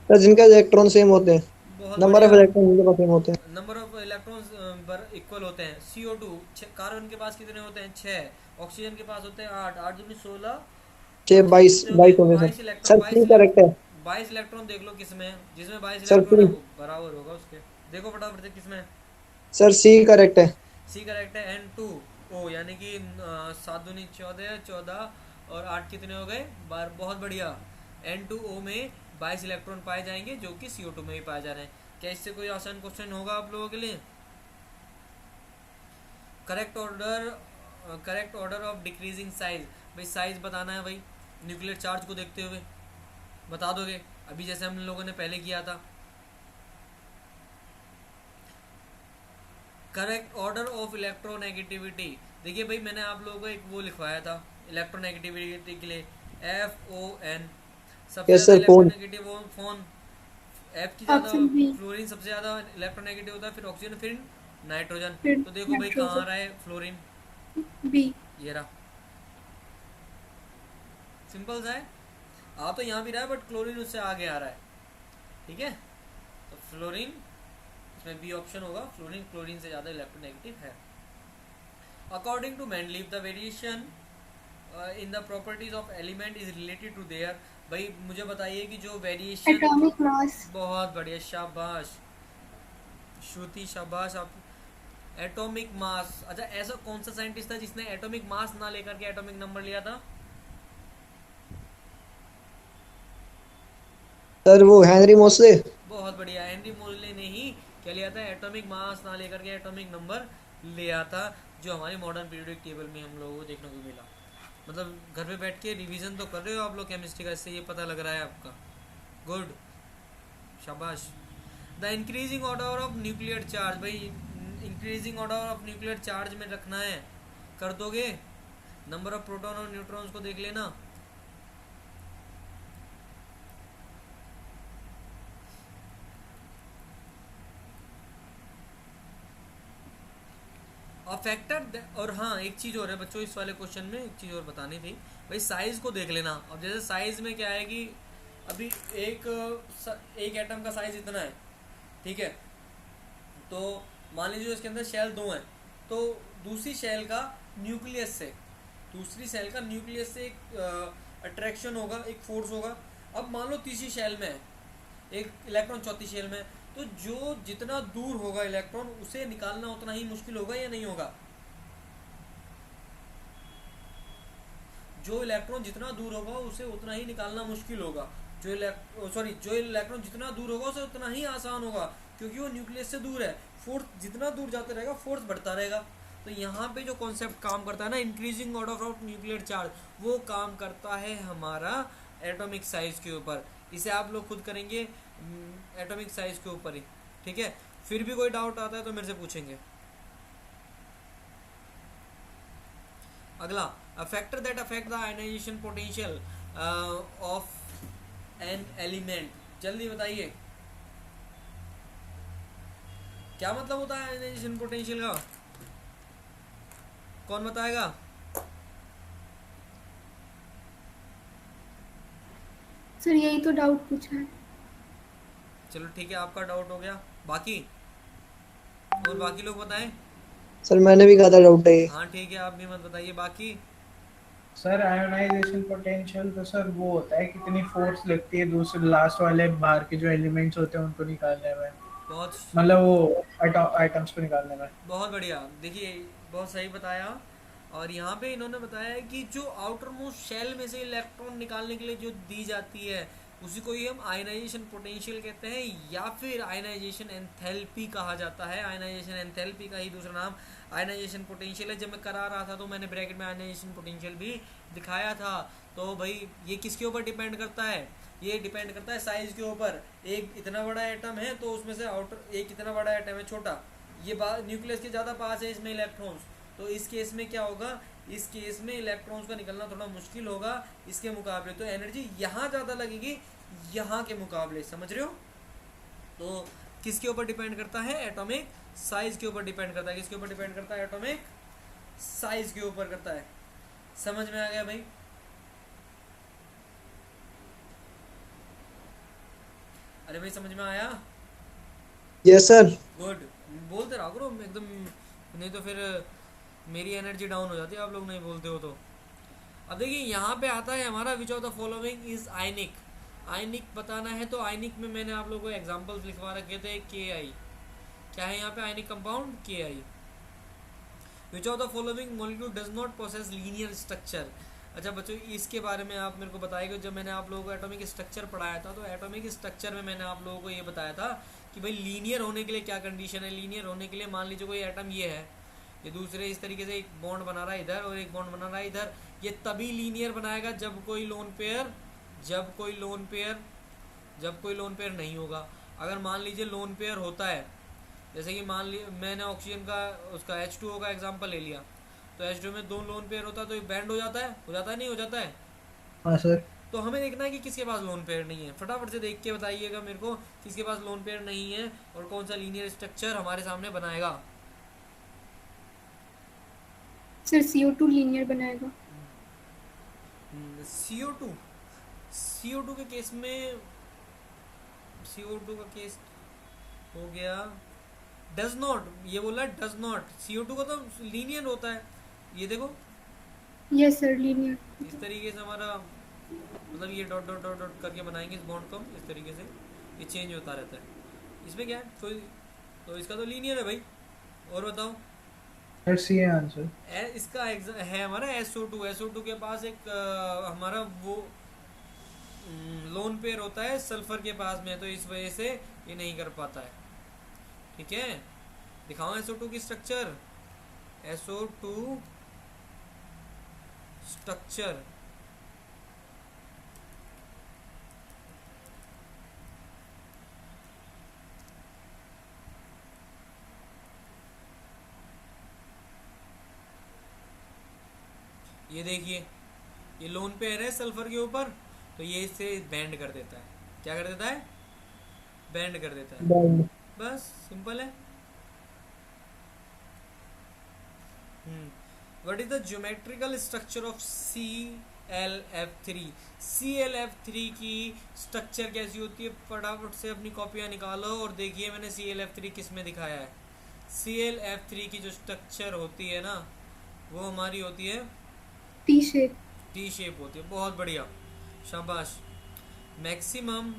C: सर जिनका इलेक्ट्रॉन सेम होते हैं,
A: बहुत
C: नंबर ऑफ
A: बढ़िया,
C: इलेक्ट्रॉन जिनके पास सेम होते हैं।
A: नंबर ऑफ इलेक्ट्रॉन्स इक्वल होते हैं। CO2 कार्बन के पास कितने होते हैं? 6। ऑक्सीजन के पास होते हैं 8, 8 दूनी 16,
C: 6 22 22 हो गए
A: 22
C: sir.
A: Electron.
C: Sir C correct है।
A: 22 इलेक्ट्रॉन देख लो किसमें, जिसमें 22
C: सर
A: इलेक्ट्रॉन है
C: सी।
A: वो बराबर होगा उसके। देखो फटाफट से किसमें?
C: सर सी करेक्ट है।
A: सी करेक्ट है। N2O यानी कि 7 दूनी 14, 14 और 8 कितने हो गए? 12। बहुत बढ़िया। N2O में 22 इलेक्ट्रॉन पाए जाएंगे जो कि CO2 में भी पाए जा रहे हैं। क्या इससे कोई आसान क्वेश्चन होगा आप लोगों के लिए? Correct order of decreasing size. भाई साइज बताना है भाई, न्यूक्लियर चार्ज को देखते हुए बता दोगे, अभी जैसे हम लोगों ने पहले किया था। Correct order of electronegativity. देखिए भाई मैंने आप लोगों को एक वो लिखवाया था इलेक्ट्रोनेगेटिविटी के लिए, FON। सबसे
C: यस
A: ज़्यादा
C: sir phone.
A: Electronegative phone, F की ज़्यादा,
B: ऑप्शन बी।
A: फ्लोरीन सबसे ज़्यादा इलेक्ट्रोनेगेटिव होता है, फिर ऑक्सीजन, फिर नाइट्रोजन।
B: फिर
A: तो देखो भाई कहाँ आ
B: नाइट्रोजन।
A: रहा है फ्लोरीन,
B: बी।
A: ये रहा। सिंपल सा है, आ तो यहाँ भी रहा है बट क्लोरीन उससे आगे आ रहा है, ठीक है। तो फ्लोरीन, इसमें बी ऑप्शन होगा, फ्लोरीन क्लोरीन से ज़्यादा इलेक्ट्रोनेगेटिव है। According to Mendeleev the variation in the properties of element is related to their. भाई मुझे बताइए कि जो वेरिएशन,
B: एटॉमिक मास।
A: बहुत बढ़िया, शाबाश श्रुति, शाबाश आप। एटॉमिक मास, अच्छा ऐसा कौन सा साइंटिस्ट था जिसने एटॉमिक मास ना लेकर के एटॉमिक नंबर लिया था?
C: सर वो हेनरी मोसले।
A: बहुत बढ़िया, हेनरी मोसले ने ही क्या लिया था? एटॉमिक मास ना लेकर के एटॉमिक नंबर लिया था, जो हमारे मॉडर्न पीरियोडिक टेबल में हम लोगों को देखने को मिला। मतलब घर पे बैठ के रिवीजन तो कर रहे हो आप लोग केमिस्ट्री का, इससे ये पता लग रहा है आपका। गुड, शाबाश। The increasing order of nuclear charge, भाई increasing order of nuclear charge में रखना है, कर दोगे? नंबर ऑफ प्रोटॉन और न्यूट्रॉन्स को देख लेना। अफेक्टर, और हाँ एक चीज़ और है बच्चों, इस वाले क्वेश्चन में एक चीज़ और बतानी थी भाई, साइज़ को देख लेना। अब जैसे साइज़ में क्या है कि अभी एक एटम का साइज़ इतना है, ठीक है, तो मान लीजिए इसके अंदर शेल 2 हैं, तो दूसरी शेल का न्यूक्लियस से, एक अट्रैक्शन होगा, एक फोर्स होगा। अब मान लो तीसरी शेल में है एक इलेक्ट्रॉन, चौथी शेल में, तो जो जितना दूर होगा इलेक्ट्रॉन उसे निकालना उतना ही मुश्किल होगा या नहीं होगा? जो इलेक्ट्रॉन जितना दूर होगा उसे उतना ही निकालना मुश्किल होगा, जो इलेक्ट्रॉन जितना दूर होगा उसे उतना ही आसान होगा, क्योंकि वो न्यूक्लियस से दूर है। फोर्स जितना दूर जाते रहेगा फोर्स बढ़ता रहेगा। तो यहाँ पे जो कॉन्सेप्ट काम करता है ना, increasing order of nuclear charge, वो काम करता है हमारा एटॉमिक साइज के ऊपर। इसे आप लोग खुद करेंगे एटॉमिक साइज के ऊपर ही, ठीक है। फिर भी कोई डाउट आता है तो मेरे से पूछेंगे। अगला, a factor that affect the ionization potential of an element, जल्दी बताइए क्या मतलब होता है आयनाइजेशन पोटेंशियल का? कौन बताएगा?
B: सर यही तो डाउट पूछा है।
A: चलो ठीक है, आपका डाउट हो गया। बाकी और बाकी लोग बताएं।
C: सर मैंने भी कहा था डाउट है ये।
A: हाँ ठीक है, आप भी मत बताइए। बाकी
D: सर आयोनाइजेशन पोटेंशियल तो सर वो होता है कितनी फोर्स लगती है दूसरे लास्ट वाले बाहर के जो एलिमेंट्स होते हैं उनको निकालने में,
A: बहुत
D: मतलब वो आइटम्स को निकालने में।
A: बहुत बढ़िया, देखिए बहुत सही बताया। और यहाँ पे इन्होंने बताया है कि जो आउटर मोस्ट शेल में से इलेक्ट्रॉन निकालने के लिए जो दी जाती है उसी को ही हम आयनाइजेशन पोटेंशियल कहते हैं, या फिर आयनाइजेशन एंथैल्पी कहा जाता है। आयनाइजेशन एंथैल्पी का ही दूसरा नाम आयनाइजेशन पोटेंशियल है। जब मैं करा रहा था तो मैंने ब्रैकेट में आयनाइजेशन पोटेंशियल भी दिखाया था। तो भाई ये किसके ऊपर डिपेंड करता है? ये डिपेंड करता है साइज के ऊपर। एक इतना बड़ा एटम है तो उसमें से आउटर एक इतना बड़ा एटम है छोटा, ये न्यूक्लियस के ज़्यादा पास है इसमें इलेक्ट्रॉन्स, तो इस केस में क्या होगा? इस केस में इलेक्ट्रॉन्स का निकलना थोड़ा मुश्किल होगा इसके मुकाबले, तो एनर्जी यहाँ ज़्यादा लगेगी यहाँ के मुकाबले, समझ रहे हो? तो किसके ऊपर डिपेंड करता है? एटॉमिक साइज के ऊपर डिपेंड करता है। किसके ऊपर डिपेंड करता है? एटॉमिक साइज के ऊपर करता है। समझ में आ गया भाई? अरे भाई समझ में आया?
C: Yes sir.
A: गुड, बोलते रहो करो एकदम, नहीं तो फिर मेरी एनर्जी डाउन हो जाती है आप लोग नहीं बोलते हो तो। अब देखिए यहाँ पे आता है हमारा which of the following is ionic. Ionic बताना है तो आयनिक में मैंने आप लोगों को एग्जांपल्स लिखवा रखे थे। के आई क्या है यहाँ पे? Ionic compound K I. Which of the following molecule does not possess linear structure. अच्छा बच्चों इसके बारे में आप मेरे को बताइएगा। जब मैंने आप लोगों को एटॉमिक स्ट्रक्चर पढ़ाया था तो एटॉमिक स्ट्रक्चर में मैंने आप लोगों को ये बताया था कि भाई लीनियर होने के लिए क्या कंडीशन है। लीनियर होने के लिए मान लीजिए कोई एटम ये है, ये दूसरे इस तरीके से एक बॉन्ड बना रहा है इधर और एक बॉन्ड बना रहा है इधर, ये तभी लीनियर बनाएगा जब कोई लोन पेयर नहीं होगा। अगर मान लीजिए लोन पेयर होता है, जैसे कि मान लीजिए मैंने ऑक्सीजन का उसका H2O का एग्जांपल ले लिया, तो H2O में 2 लोन पेयर होता है तो ये बैंड हो जाता है नहीं हो जाता है?
D: हाँ सर।
A: तो हमें देखना है कि किसके पास लोन पेयर नहीं है। फटाफट से देख के बताइएगा मेरे को किसके पास लोन पेयर नहीं है और कौन सा लीनियर स्ट्रक्चर हमारे सामने बनाएगा।
B: सर CO2 लीनियर बनाएगा।
A: CO2, CO2 के केस में CO2 का केस हो गया डज नॉट, ये बोला डज नॉट, CO2 का तो लीनियर होता है, ये देखो
B: यस सर, लीनियर।
A: इस तरीके से हमारा मतलब ये डॉट डॉट डॉट डॉट करके बनाएंगे इस बॉन्ड को हम, इस तरीके से ये चेंज होता रहता है। इसमें क्या है कोई, तो इसका तो लीनियर है भाई। और बताओ
D: सर सी है आंसर।
A: इसका है हमारा SO2, SO2 के पास एक हमारा वो लोन पेयर होता है सल्फर के पास में, तो इस वजह से ये नहीं कर पाता है। ठीक है, दिखाओ SO2 की स्ट्रक्चर, SO2 स्ट्रक्चर। ये देखिए ये लोन पेयर है सल्फर के ऊपर, तो ये इसे बैंड कर देता है। क्या कर देता है? बैंड कर देता है।
C: बॉन्ड।
A: बस सिंपल है। What is the geometrical structure of ClF3? ClF3 की स्ट्रक्चर कैसी होती है? फटाफट से अपनी कॉपियां निकालो और देखिए मैंने ClF3 किस में दिखाया है। ClF3 की जो स्ट्रक्चर होती है ना, वो हमारी होती है
B: टी शेप।
A: टी शेप होती है। बहुत बढ़िया, शाबाश। Maximum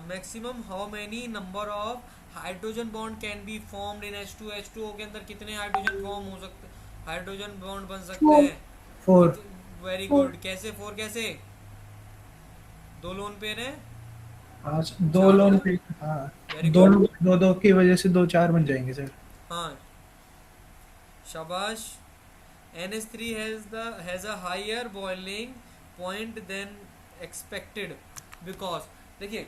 A: maximum how many number of hydrogen bond can be formed in H2O के अंदर कितने हाइड्रोजन फॉर्म हो सकते, हाइड्रोजन बॉन्ड बन सकते हैं?
D: 4।
A: Very good. कैसे 4? कैसे? दो लोन पेयर है,
D: आज दो
A: चार
D: लोन
A: होगा।
D: पे, हाँ
A: वेरी गुड।
D: दोनों दो दो की वजह से 2 4 बन जाएंगे सर।
A: हाँ शाबाश। NH3 has a higher boiling point than expected because, देखिए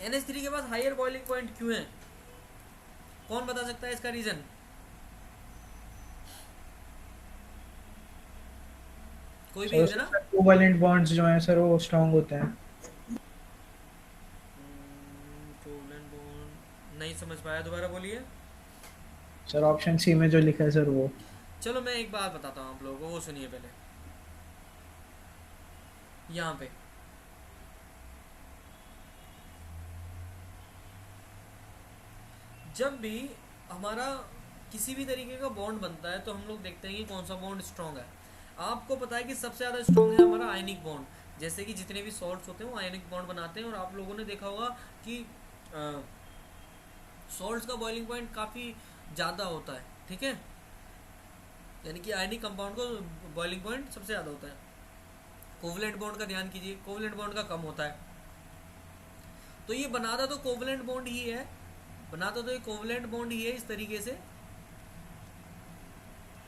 A: NH3 के पास हायर बॉइलिंग पॉइंट क्यों है? कौन बता सकता है इसका रीजन? कोई भी रीजन ना?
D: कोवैलेंट बॉन्ड्स जो हैं सर वो स्ट्रांग होते हैं।
A: कोवैलेंट बॉन्ड नहीं समझ पाया, दोबारा बोलिए।
D: सर ऑप्शन सी में जो लिखा है सर वो।
A: चलो मैं एक बात बताता हूँ आप लोगों को, वो सुनिए पहले। यहाँ पे जब भी हमारा किसी भी तरीके का बॉन्ड बनता है तो हम लोग देखते हैं कि कौन सा बॉन्ड स्ट्रांग है। आपको पता है कि सबसे ज़्यादा स्ट्रांग है हमारा आयनिक बॉन्ड। जैसे कि जितने भी सॉल्ट्स होते हैं वो आयनिक बॉन्ड बनाते हैं, और आप लोगों ने देखा होगा कि सॉल्ट्स का बॉइलिंग पॉइंट काफ़ी ज़्यादा होता है। ठीक है, यानी कि आयनिक कंपाउंड को बॉइलिंग पॉइंट सबसे ज़्यादा होता है। कोवलेंट बॉन्ड का ध्यान कीजिए, कोवलेंट बॉन्ड का कम होता है। तो ये बनाता तो कोवलेंट बॉन्ड ही है, बनाता तो ये कोवलेंट बॉन्ड ही है इस तरीके से।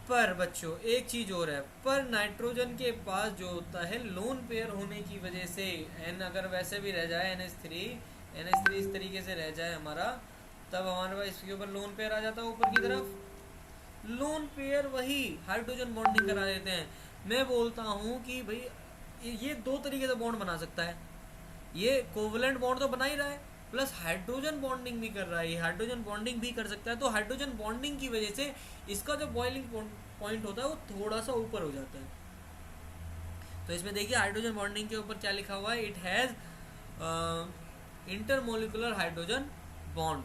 A: पर बच्चों एक चीज और है, पर नाइट्रोजन के पास जो होता है लोन पेयर होने की वजह से, एन अगर वैसे भी रह जाए NH3 इस तरीके से रह जाए हमारा, तब हमारे पास इसके ऊपर लोन पेयर आ जाता है ऊपर की तरफ। लोन पेयर वही हाइड्रोजन बॉन्डिंग करा देते हैं। मैं बोलता हूँ कि भाई ये दो तरीके से बॉन्ड बना सकता है। ये कोवलेंट बॉन्ड तो बना ही रहा है, प्लस हाइड्रोजन बॉन्डिंग भी कर रहा है, ये हाइड्रोजन बॉन्डिंग भी कर सकता है। तो हाइड्रोजन बॉन्डिंग की वजह से इसका जो बॉइलिंग पॉइंट होता है वो थोड़ा सा ऊपर हो जाता है। तो इसमें देखिए हाइड्रोजन बॉन्डिंग के ऊपर क्या लिखा हुआ है, it has intermolecular hydrogen bond.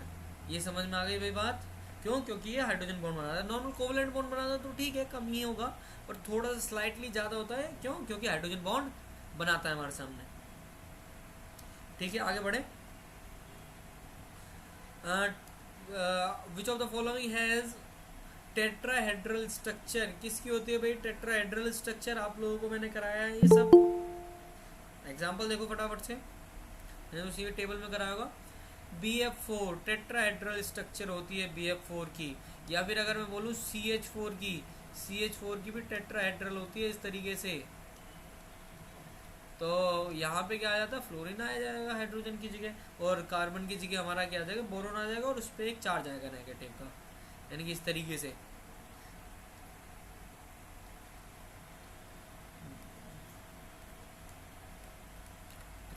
A: ये समझ में आ गई भाई बात? क्यों? क्योंकि ये हाइड्रोजन बॉन्ड बनाता है। नॉर्मल कोवलेंट बॉन्ड बनाता है तो ठीक है, कम ही होगा, पर थोड़ा सा स्लाइटली ज़्यादा होता है। क्यों? क्योंकि हाइड्रोजन बॉन्ड बनाता है हमारे सामने। ठीक है, आगे बढ़े। विच of the following has tetrahedral structure? किसकी होती है भाई टेट्राहेड्रल स्ट्रक्चर? आप लोगों को मैंने कराया है ये सब। एग्जांपल देखो फटाफट से, मैंने उसी टेबल में कराया होगा। BF4 टेट्राहेड्रल स्ट्रक्चर होती है BF4 की, या फिर अगर मैं बोलूँ CH4 की भी टेट्राहेड्रल होती है इस तरीके से। तो यहाँ पे क्या आ जाता है, फ्लोरीन आ जाएगा हाइड्रोजन की जगह, और कार्बन की जगह हमारा क्या आ जाएगा, बोरोन आ जाएगा, और उस पर एक चार्ज आएगा नेगेटिव का, यानी कि इस तरीके से।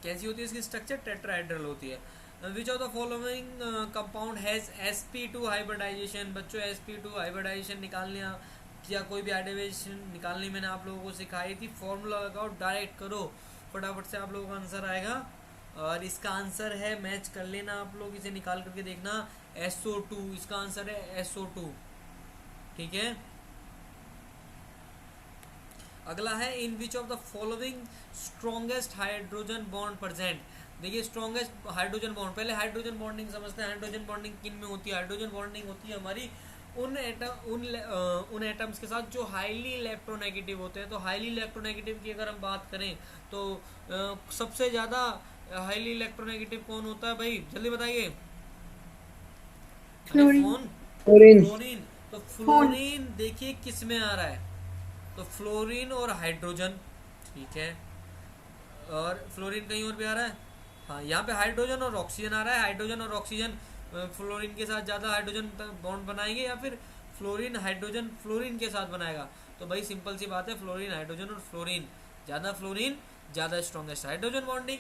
A: कैसी होती है इसकी स्ट्रक्चर? टेट्राहेड्रल होती है। Which of the following compound has sp2 hybridisation? बच्चों sp2 हाइब्रिडाइजेशन निकालने या कोई भी डेरिवेशन निकालनी मैंने आप लोगों को सिखाई थी, फॉर्मूला लगाओ, डायरेक्ट करो, फटाफट से आप लोगों का आंसर आएगा। और इसका आंसर है, मैच कर लेना आप लोग, इसे निकाल करके देखना, SO2, इसका आंसर है SO2। ठीक है, अगला है in which of the following strongest hydrogen bond present. देखिए स्ट्रॉन्गेस्ट हाइड्रोजन बॉन्ड, पहले हाइड्रोजन बॉन्डिंग समझते हैं। हाइड्रोजन बॉन्डिंग किन में होती है? हाइड्रोजन बॉन्डिंग होती है हमारी उन एटम्स के साथ जो हाईली इलेक्ट्रोनेगेटिव होते हैं। तो हाईली इलेक्ट्रोनेगेटिव की अगर हम बात करें तो सबसे ज़्यादा हाईली इलेक्ट्रोनेगेटिव कौन होता है भाई, जल्दी बताइए।
B: फ्लोरीन।
A: फ्लोरीन। तो फ्लोरीन देखिए किस में आ रहा है, तो फ्लोरीन और हाइड्रोजन। ठीक है, और फ्लोरीन कहीं और भी आ रहा है, हाँ यहाँ पे हाइड्रोजन और ऑक्सीजन आ रहा है। हाइड्रोजन और ऑक्सीजन फ्लोरीन के साथ ज़्यादा हाइड्रोजन बॉन्ड बनाएंगे, या फिर फ्लोरीन हाइड्रोजन फ्लोरीन के साथ बनाएगा? तो भाई सिंपल सी बात है, फ्लोरीन हाइड्रोजन, और फ्लोरीन ज़्यादा strongest hydrogen bonding.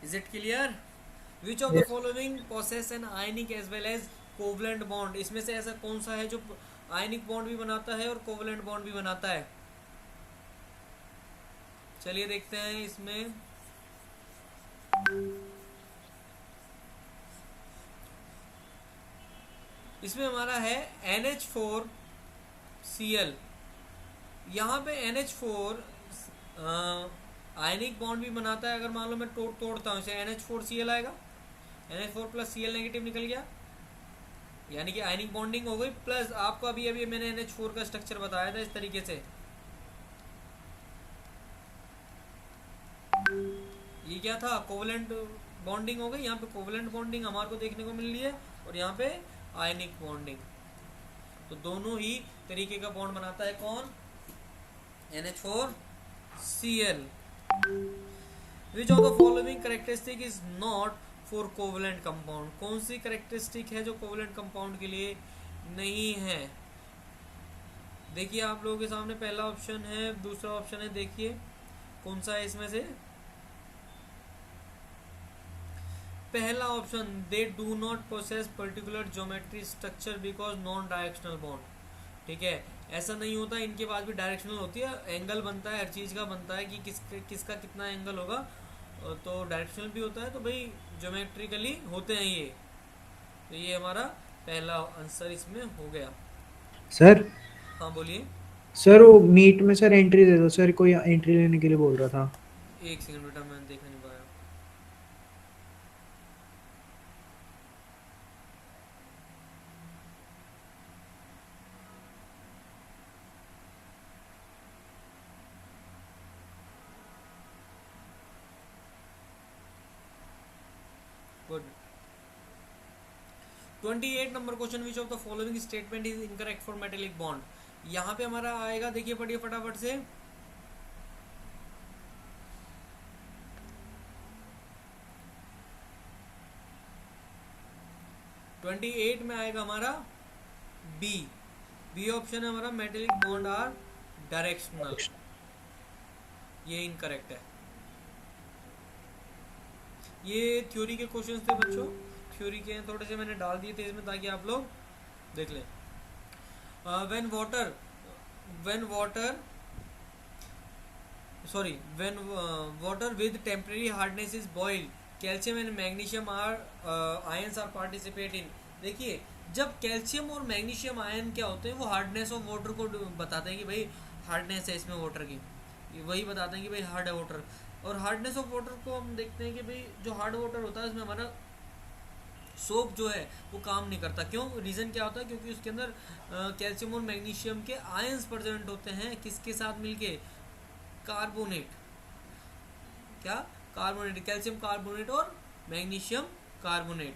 A: Is it clear? Which of the following possess an ionic as well as covalent bond. इसमें से ऐसा कौन सा है जो आयनिक बॉन्ड भी बनाता है और कोवलेंट बॉन्ड भी बनाता है? चलिए देखते हैं इसमें। इसमें हमारा है NH4Cl। यहाँ पे NH4 आयनिक बॉन्ड भी बनाता है। अगर मान लो मैं तोड़ता हूँ इसे, NH4Cl आएगा, NH4 प्लस Cl नेगेटिव निकल गया, यानी कि आयनिक बॉन्डिंग हो गई। प्लस आपको अभी मैंने NH4 का स्ट्रक्चर बताया था इस तरीके से, ये क्या था, कोवलेंट बॉन्डिंग हो गई। यहाँ पे कोवलेंट बॉन्डिंग हमारे को देखने को मिल रही है, और यहाँ पे आयनिक बॉन्डिंग। तो दोनों ही तरीके का बॉन्ड बनाता है कौन? NH4Cl। Which of the following characteristic is not for covalent compound. कौन सी कैरेक्टरिस्टिक है जो कोवलेंट कंपाउंड के लिए नहीं है? देखिए आप लोगों के सामने पहला ऑप्शन है, दूसरा ऑप्शन है, देखिए कौन सा है इसमें से। पहला option, they do not possess particular geometry structure because non directional bond. ठीक है, ऐसा नहीं होता, इनके पास भी डायरेक्शनल होती है, एंगल बनता है, हर चीज़ का बनता है कि किसका कितना एंगल होगा, तो डायरेक्शनल भी होता है, तो भाई ज्योमेट्रिकली होते हैं ये। तो ये हमारा पहला आंसर इसमें हो गया।
D: सर
A: हाँ बोलिए।
D: सर वो मीट में सर एंट्री दे दो सर, कोई एंट्री लेने के लिए बोल रहा था।
A: एक सेकंड बेटा, मैं देखा नहीं पाया। Good. 28 number question, which of the following statement is incorrect for metallic bond. यहाँ पे हमारा आएगा, देखिए पढ़िए फटाफट से। ट्वेंटी 28 में आएगा हमारा बी ऑप्शन है हमारा, मेटेलिक बॉन्ड आर डायरेक्शनल। ये इनकरेक्ट है। ये थ्योरी के क्वेश्चंस थे बच्चों, थ्योरी के थोड़े से मैंने डाल दिए थे इसमें ताकि आप लोग देख लें। When water with temporary hardness is boiled, calcium and magnesium ions are participate in. देखिए जब कैल्शियम और मैग्नीशियम आयन क्या होते हैं, वो हार्डनेस ऑफ वाटर को बताते हैं कि भाई हार्डनेस है इसमें वाटर की, वही बताते हैं कि भाई हार्ड है वाटर। और हार्डनेस ऑफ वाटर को हम देखते हैं कि भाई जो हार्ड वाटर होता है उसमें हमारा सोप जो है वो काम नहीं करता। क्यों? रीज़न क्या होता है? क्योंकि उसके अंदर कैल्शियम और मैग्नीशियम के आयंस प्रेजेंट होते हैं। किसके साथ मिलके? कार्बोनेट। क्या? कार्बोनेट, कैल्शियम कार्बोनेट और मैग्नीशियम कार्बोनेट।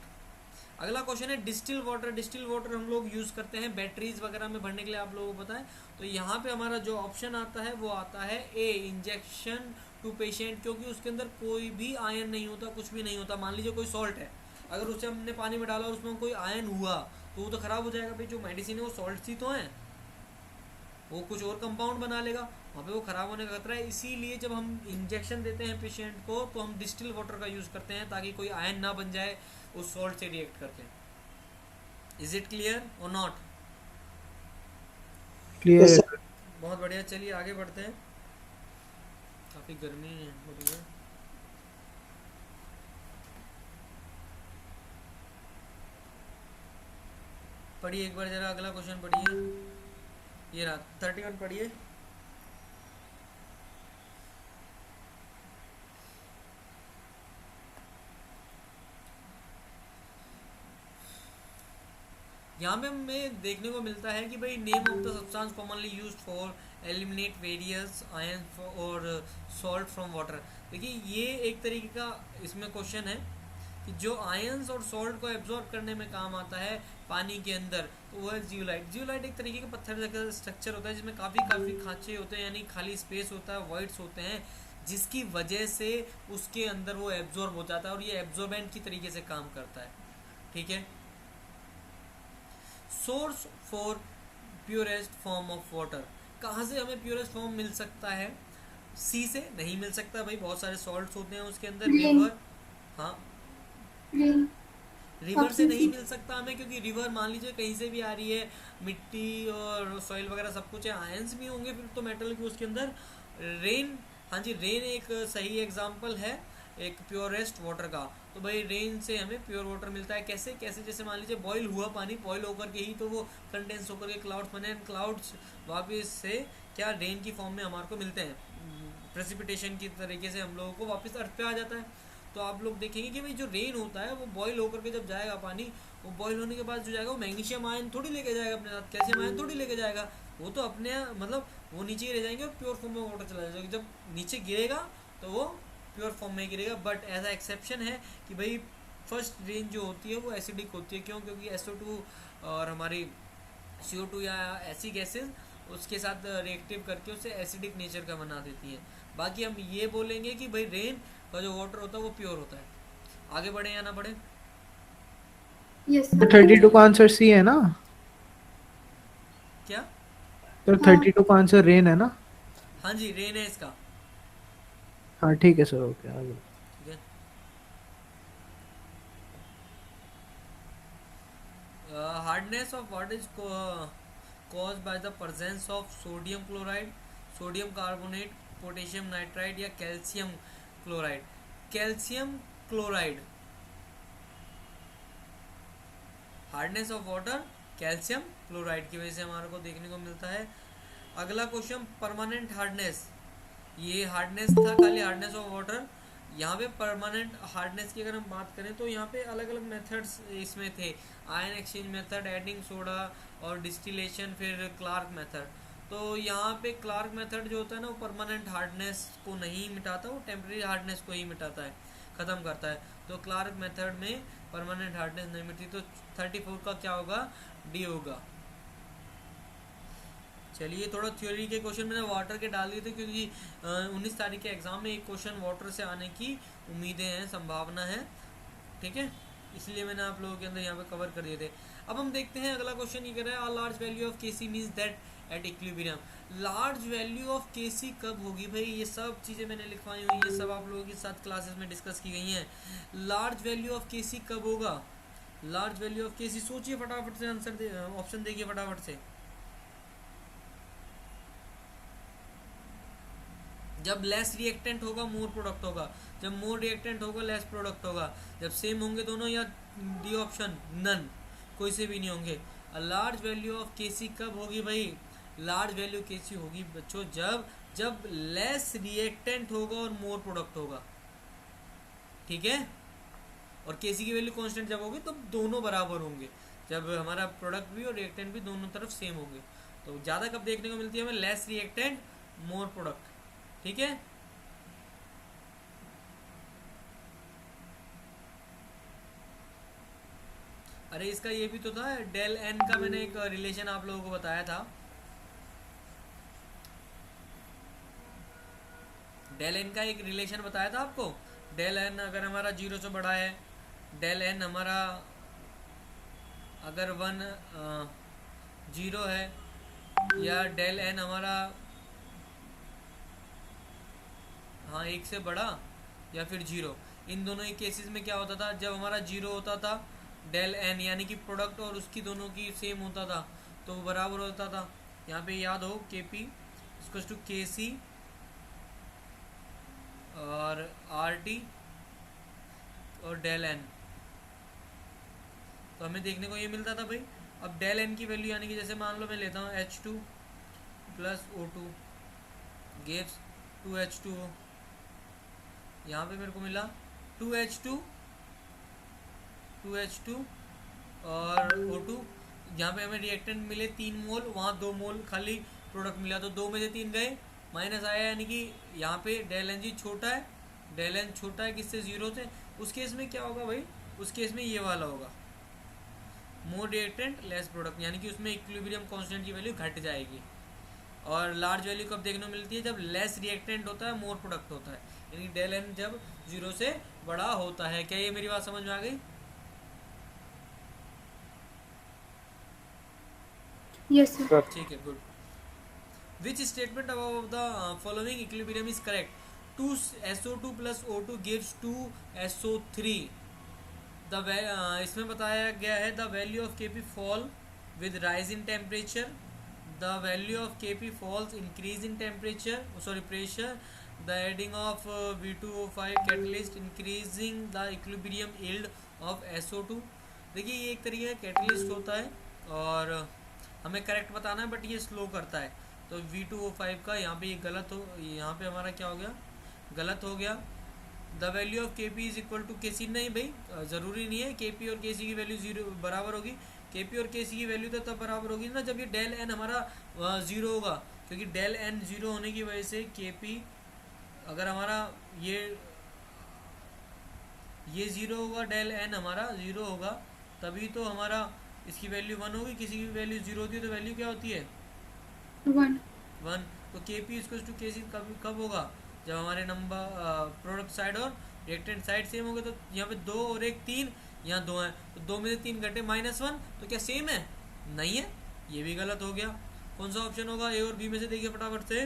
A: अगला क्वेश्चन है डिस्टिल वाटर। डिस्टिल वाटर हम लोग यूज़ करते हैं बैटरीज वगैरह में भरने के लिए, आप लोगों को पता है। तो यहाँ पे हमारा जो ऑप्शन आता है वो आता है ए, इंजेक्शन टू पेशेंट, क्योंकि उसके अंदर कोई भी आयन नहीं होता, कुछ भी नहीं होता। मान लीजिए कोई सॉल्ट है, अगर उसे हमने पानी में डाला और उसमें कोई आयन हुआ तो वो तो ख़राब हो जाएगा। भाई जो मेडिसिन है वो सॉल्ट ही तो हैं, वो कुछ और कंपाउंड बना लेगा, वहाँ पे वो ख़राब होने का खतरा है। इसीलिए जब हम इंजेक्शन देते हैं पेशेंट को तो हम डिस्टिल वाटर का यूज़ करते हैं ताकि कोई आयन ना बन जाए उस सॉल्ट से रिएक्ट करके। इज इट क्लियर और नॉट?
D: क्लियर
C: Yes,
D: है
C: sir.
D: सर।
A: बहुत बढ़िया, चलिए आगे बढ़ते हैं। काफ़ी गर्मी है हो रही है। पढ़िए एक बार जरा अगला क्वेश्चन पढ़िए, ये रहा 31 पढ़िए। यहाँ पे हमें देखने को मिलता है कि भाई name of the substance commonly used for eliminate various ion और सॉल्ट फ्रॉम वाटर। देखिए ये एक तरीके का इसमें क्वेश्चन है कि जो आयंस और सॉल्ट को एब्जॉर्ब करने में काम आता है पानी के अंदर, तो वो है जियोलाइट। जियोलाइट एक तरीके का पत्थर का स्ट्रक्चर होता है जिसमें काफ़ी काफ़ी खांचे होते हैं, यानी खाली स्पेस होता है, वॉइड्स होते हैं, जिसकी वजह से उसके अंदर वो एब्जॉर्ब हो जाता है और ये एब्जॉर्बेंट की तरीके से काम करता है। ठीक है। Source for purest form of water, कहाँ से हमें प्योरेस्ट फॉर्म मिल सकता है? सी से नहीं मिल सकता भाई, बहुत सारे सॉल्ट्स होते हैं उसके अंदर।
B: रेन।
A: रिवर, हाँ
B: रेन।
A: रिवर से
B: ऑप्शन
A: नहीं
B: सी।
A: मिल सकता हमें, क्योंकि रिवर मान लीजिए कहीं से भी आ रही है, मिट्टी और सॉइल वगैरह सब कुछ है, आयंस भी होंगे फिर तो मेटल के उसके अंदर। रेन, हाँ जी रेन एक सही एग्जांपल है एक प्योरेस्ट वाटर का। तो भाई रेन से हमें प्योर वाटर मिलता है। कैसे कैसे? जैसे मान लीजिए बॉईल हुआ पानी, बॉईल होकर के ही तो वो कंडेंस होकर के क्लाउड्स बने, क्लाउड्स वापस से क्या रेन की फॉर्म में हमारे को मिलते हैं, प्रेसिपिटेशन की तरीके से हम लोगों को वापस अर्थ पे आ जाता है। तो आप लोग देखेंगे कि भाई जो रेन होता है वो बॉईल होकर के जब जाएगा पानी, वो बॉईल होने के बाद जो जाएगा वो मैग्नीशियम आयन थोड़ी लेके जाएगा अपने साथ, कैल्शियम आयन थोड़ी लेके जाएगा, वो तो अपने मतलब वो नीचे ही रह जाएंगे और प्योर फॉर्म में वाटर चला जाएगा। जब नीचे गिरेगा तो वो प्योर फॉर्म में गिरेगा। बट ऐसा एक्सेप्शन है कि भाई फर्स्ट रेन जो होती है वो एसिडिक होती है। क्यों? क्योंकि SO2 और हमारी CO2 या ऐसी गैसेस उसके साथ रिएक्टिव करके उसे एसिडिक नेचर का बना देती हैं। बाकी हम ये बोलेंगे कि भाई रेन का जो वाटर होता है वो प्योर होता है। आगे बढ़े या ना बढ़े?
B: यस
D: तो
B: सर।
D: 32 का आंसर सी है ना?
A: क्या?
D: तो
B: हाँ।
D: 32 का आंसर रेन है ना?
A: हाँ जी रेन है इसका।
D: हाँ ठीक है सर, ओके आगे।
A: ठीक है। Hardness of water is caused by the presence of sodium chloride, sodium carbonate, potassium nitrite या calcium chloride. Calcium chloride, hardness of water calcium chloride की वजह से हमारे को देखने को मिलता है। अगला क्वेश्चन परमानेंट हार्डनेस, ये हार्डनेस था खाली हार्डनेस ऑफ वाटर। यहाँ पे परमानेंट हार्डनेस की अगर हम बात करें तो यहाँ पे अलग अलग मेथड्स इसमें थे, ion exchange method, adding soda और डिस्टिलेशन, फिर क्लार्क मेथड। तो यहाँ पे क्लार्क मेथड जो होता है ना वो परमानेंट हार्डनेस को नहीं मिटाता, वो टेम्परेरी हार्डनेस को ही मिटाता है, ख़त्म करता है। तो क्लार्क मेथड में परमानेंट हार्डनेस नहीं मिटती। तो 34 का क्या होगा? डी होगा। चलिए थोड़ा थ्योरी के क्वेश्चन मैंने वाटर के डाल दिए थे क्योंकि 19 तारीख के एग्जाम में एक क्वेश्चन वाटर से आने की उम्मीदें हैं, संभावना है। ठीक है, इसलिए मैंने आप लोगों के अंदर यहाँ पे कवर कर दिए थे। अब हम देखते हैं अगला क्वेश्चन ये कह रहा है a large value of K C means that at equilibrium. Large value of K C कब होगी भाई? ये सब चीज़ें मैंने लिखवाई हुई हैं, सब आप लोगों के साथ क्लासेस में डिस्कस की गई हैं। लार्ज वैल्यू ऑफ केसी कब होगा? लार्ज वैल्यू ऑफ केसी सोचिए फटाफट से, आंसर दे, ऑप्शन देखिए फटाफट से। जब लेस रिएक्टेंट होगा मोर प्रोडक्ट होगा, जब मोर रिएक्टेंट होगा लेस प्रोडक्ट होगा, जब सेम होंगे दोनों, या डी ऑप्शन नन, कोई से भी नहीं होंगे। लार्ज वैल्यू ऑफ केसी कब होगी भाई? लार्ज वैल्यू केसी होगी बच्चों जब लेस रिएक्टेंट होगा और मोर प्रोडक्ट होगा। ठीक है, और केसी की वैल्यू कांस्टेंट जब होगी तब दोनों बराबर होंगे, जब हमारा प्रोडक्ट भी और रिएक्टेंट भी दोनों तरफ सेम होंगे। तो ज़्यादा कब देखने को मिलती है हमें? Less reactant more product. ठीक है, अरे इसका ये भी तो था, डेल एन का मैंने एक रिलेशन आप लोगों को बताया था। डेल एन का एक रिलेशन बताया था आपको। डेल एन अगर हमारा 0 से बड़ा है, डेल एन हमारा अगर 1 0 है, या डेल एन हमारा हाँ 1 से बड़ा या फिर 0, इन दोनों ही केसेस में क्या होता था? जब हमारा 0 होता था डेल एन, यानी कि प्रोडक्ट और उसकी दोनों की सेम होता था तो वो बराबर होता था। यहाँ पे याद हो के पी इक्वल्स टू के सी और आर टी और डेल एन, तो हमें देखने को ये मिलता था भाई। अब डेल एन की वैल्यू यानी कि जैसे मान लो मैं लेता हूँ H two plus O two gives 2H2O, यहाँ पे मेरे को मिला 2H2 और O2, यहाँ पे हमें रिएक्टेंट मिले 3 मोल, वहाँ 2 मोल खाली प्रोडक्ट मिला, तो 2 में से 3 गए, माइनस आया, यानी कि यहाँ पे डेल एन जी छोटा है, डेल एन छोटा है किससे, 0 से। उस केस में क्या होगा भाई, उस केस में ये वाला होगा, मोर रिएक्टेंट लेस प्रोडक्ट, यानी कि उसमें इक्विलिब्रियम कांस्टेंट की वैल्यू घट जाएगी। और लार्ज वैल्यू कब देखने को मिलती है, जब लेस रिएक्टेंट होता है मोर प्रोडक्ट होता है, यानी डेल एन जब 0 से बड़ा होता है। क्या ये मेरी बात समझ में आ गई?
B: Yes, sir.
A: ठीक है, good. Which statement about the following equilibrium is correct? 2SO2 plus O2 gives 2SO3। इसमें बताया गया है the value of Kp fall with rise in temperature, the value of Kp falls increase in temperature, pressure, the adding of V2O5 catalyst increasing the equilibrium yield of SO2। देखिए ये एक तरीके का कैटलिस्ट होता है और हमें करेक्ट बताना है, बट ये स्लो करता है, तो V2O5 का यहाँ पे ये गलत हो, यहाँ पे हमारा क्या हो गया, गलत हो गया। The value of Kp is equal to Kc, नहीं भाई ज़रूरी नहीं है Kp और Kc की वैल्यू 0 बराबर होगी। Kp और Kc की वैल्यू तो तब बराबर होगी ना जब ये डेल एन हमारा 0 होगा, क्योंकि डेल एन 0 होने की वजह से Kp अगर हमारा ये 0 होगा, डेल एन हमारा 0 होगा, तभी तो हमारा इसकी वैल्यू 1 होगी। किसी की वैल्यू 0 होती है तो वैल्यू क्या होती है,
B: 1.
A: 1। तो Kp इक्वल टू Kc कब होगा, जब हमारे नंबर प्रोडक्ट साइड और रिएक्टेंट साइड सेम हो गए। तो यहाँ पे 2 और 1 3, यहाँ 2 है, तो 2 में से 3 घटे -1, तो क्या सेम है, नहीं है, ये भी गलत हो गया। कौन सा ऑप्शन होगा, ए और बी में से देखिए फटाफट से।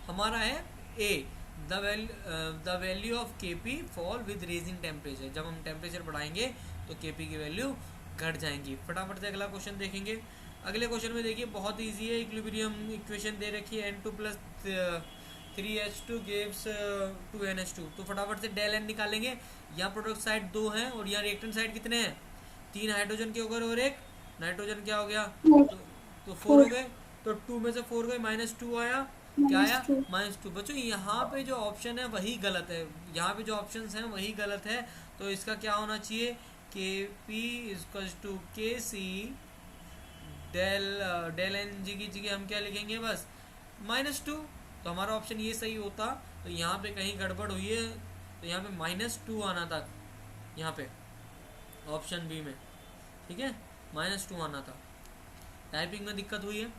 A: हमारा है A, the value of Kp fall with raising temperature, जब हम टेम्परेचर बढ़ाएंगे तो Kp की वैल्यू घट जाएंगी। फटाफट से अगला क्वेश्चन देखेंगे। अगले क्वेश्चन में देखिए बहुत इजी है, इक्विलिब्रियम इक्वेशन दे रखी है N2 plus 3H2 gives 2NH2, तो फटाफट से डेल एन निकालेंगे। यहाँ प्रोडक्ट साइड 2 है और यहाँ रिएक्टेंट साइड कितने हैं, 3 हाइड्रोजन के ऊपर और 1 नाइट्रोजन, क्या हो गया, तो 4 हो गए, तो 2 में से 4 गए, -2 आया, क्या आया, -2। बच्चों यहाँ पे जो ऑप्शन है वही गलत है, यहाँ पे जो ऑप्शन हैं वही गलत है, तो इसका क्या होना चाहिए, Kp equals to Kc, del n g की जगह हम क्या लिखेंगे, बस -2, तो हमारा ऑप्शन ये सही होता। तो यहाँ पे कहीं गड़बड़ हुई है, तो यहाँ पे -2 आना था, यहाँ पे ऑप्शन बी में, ठीक है, -2 आना था, टाइपिंग में दिक्कत हुई है।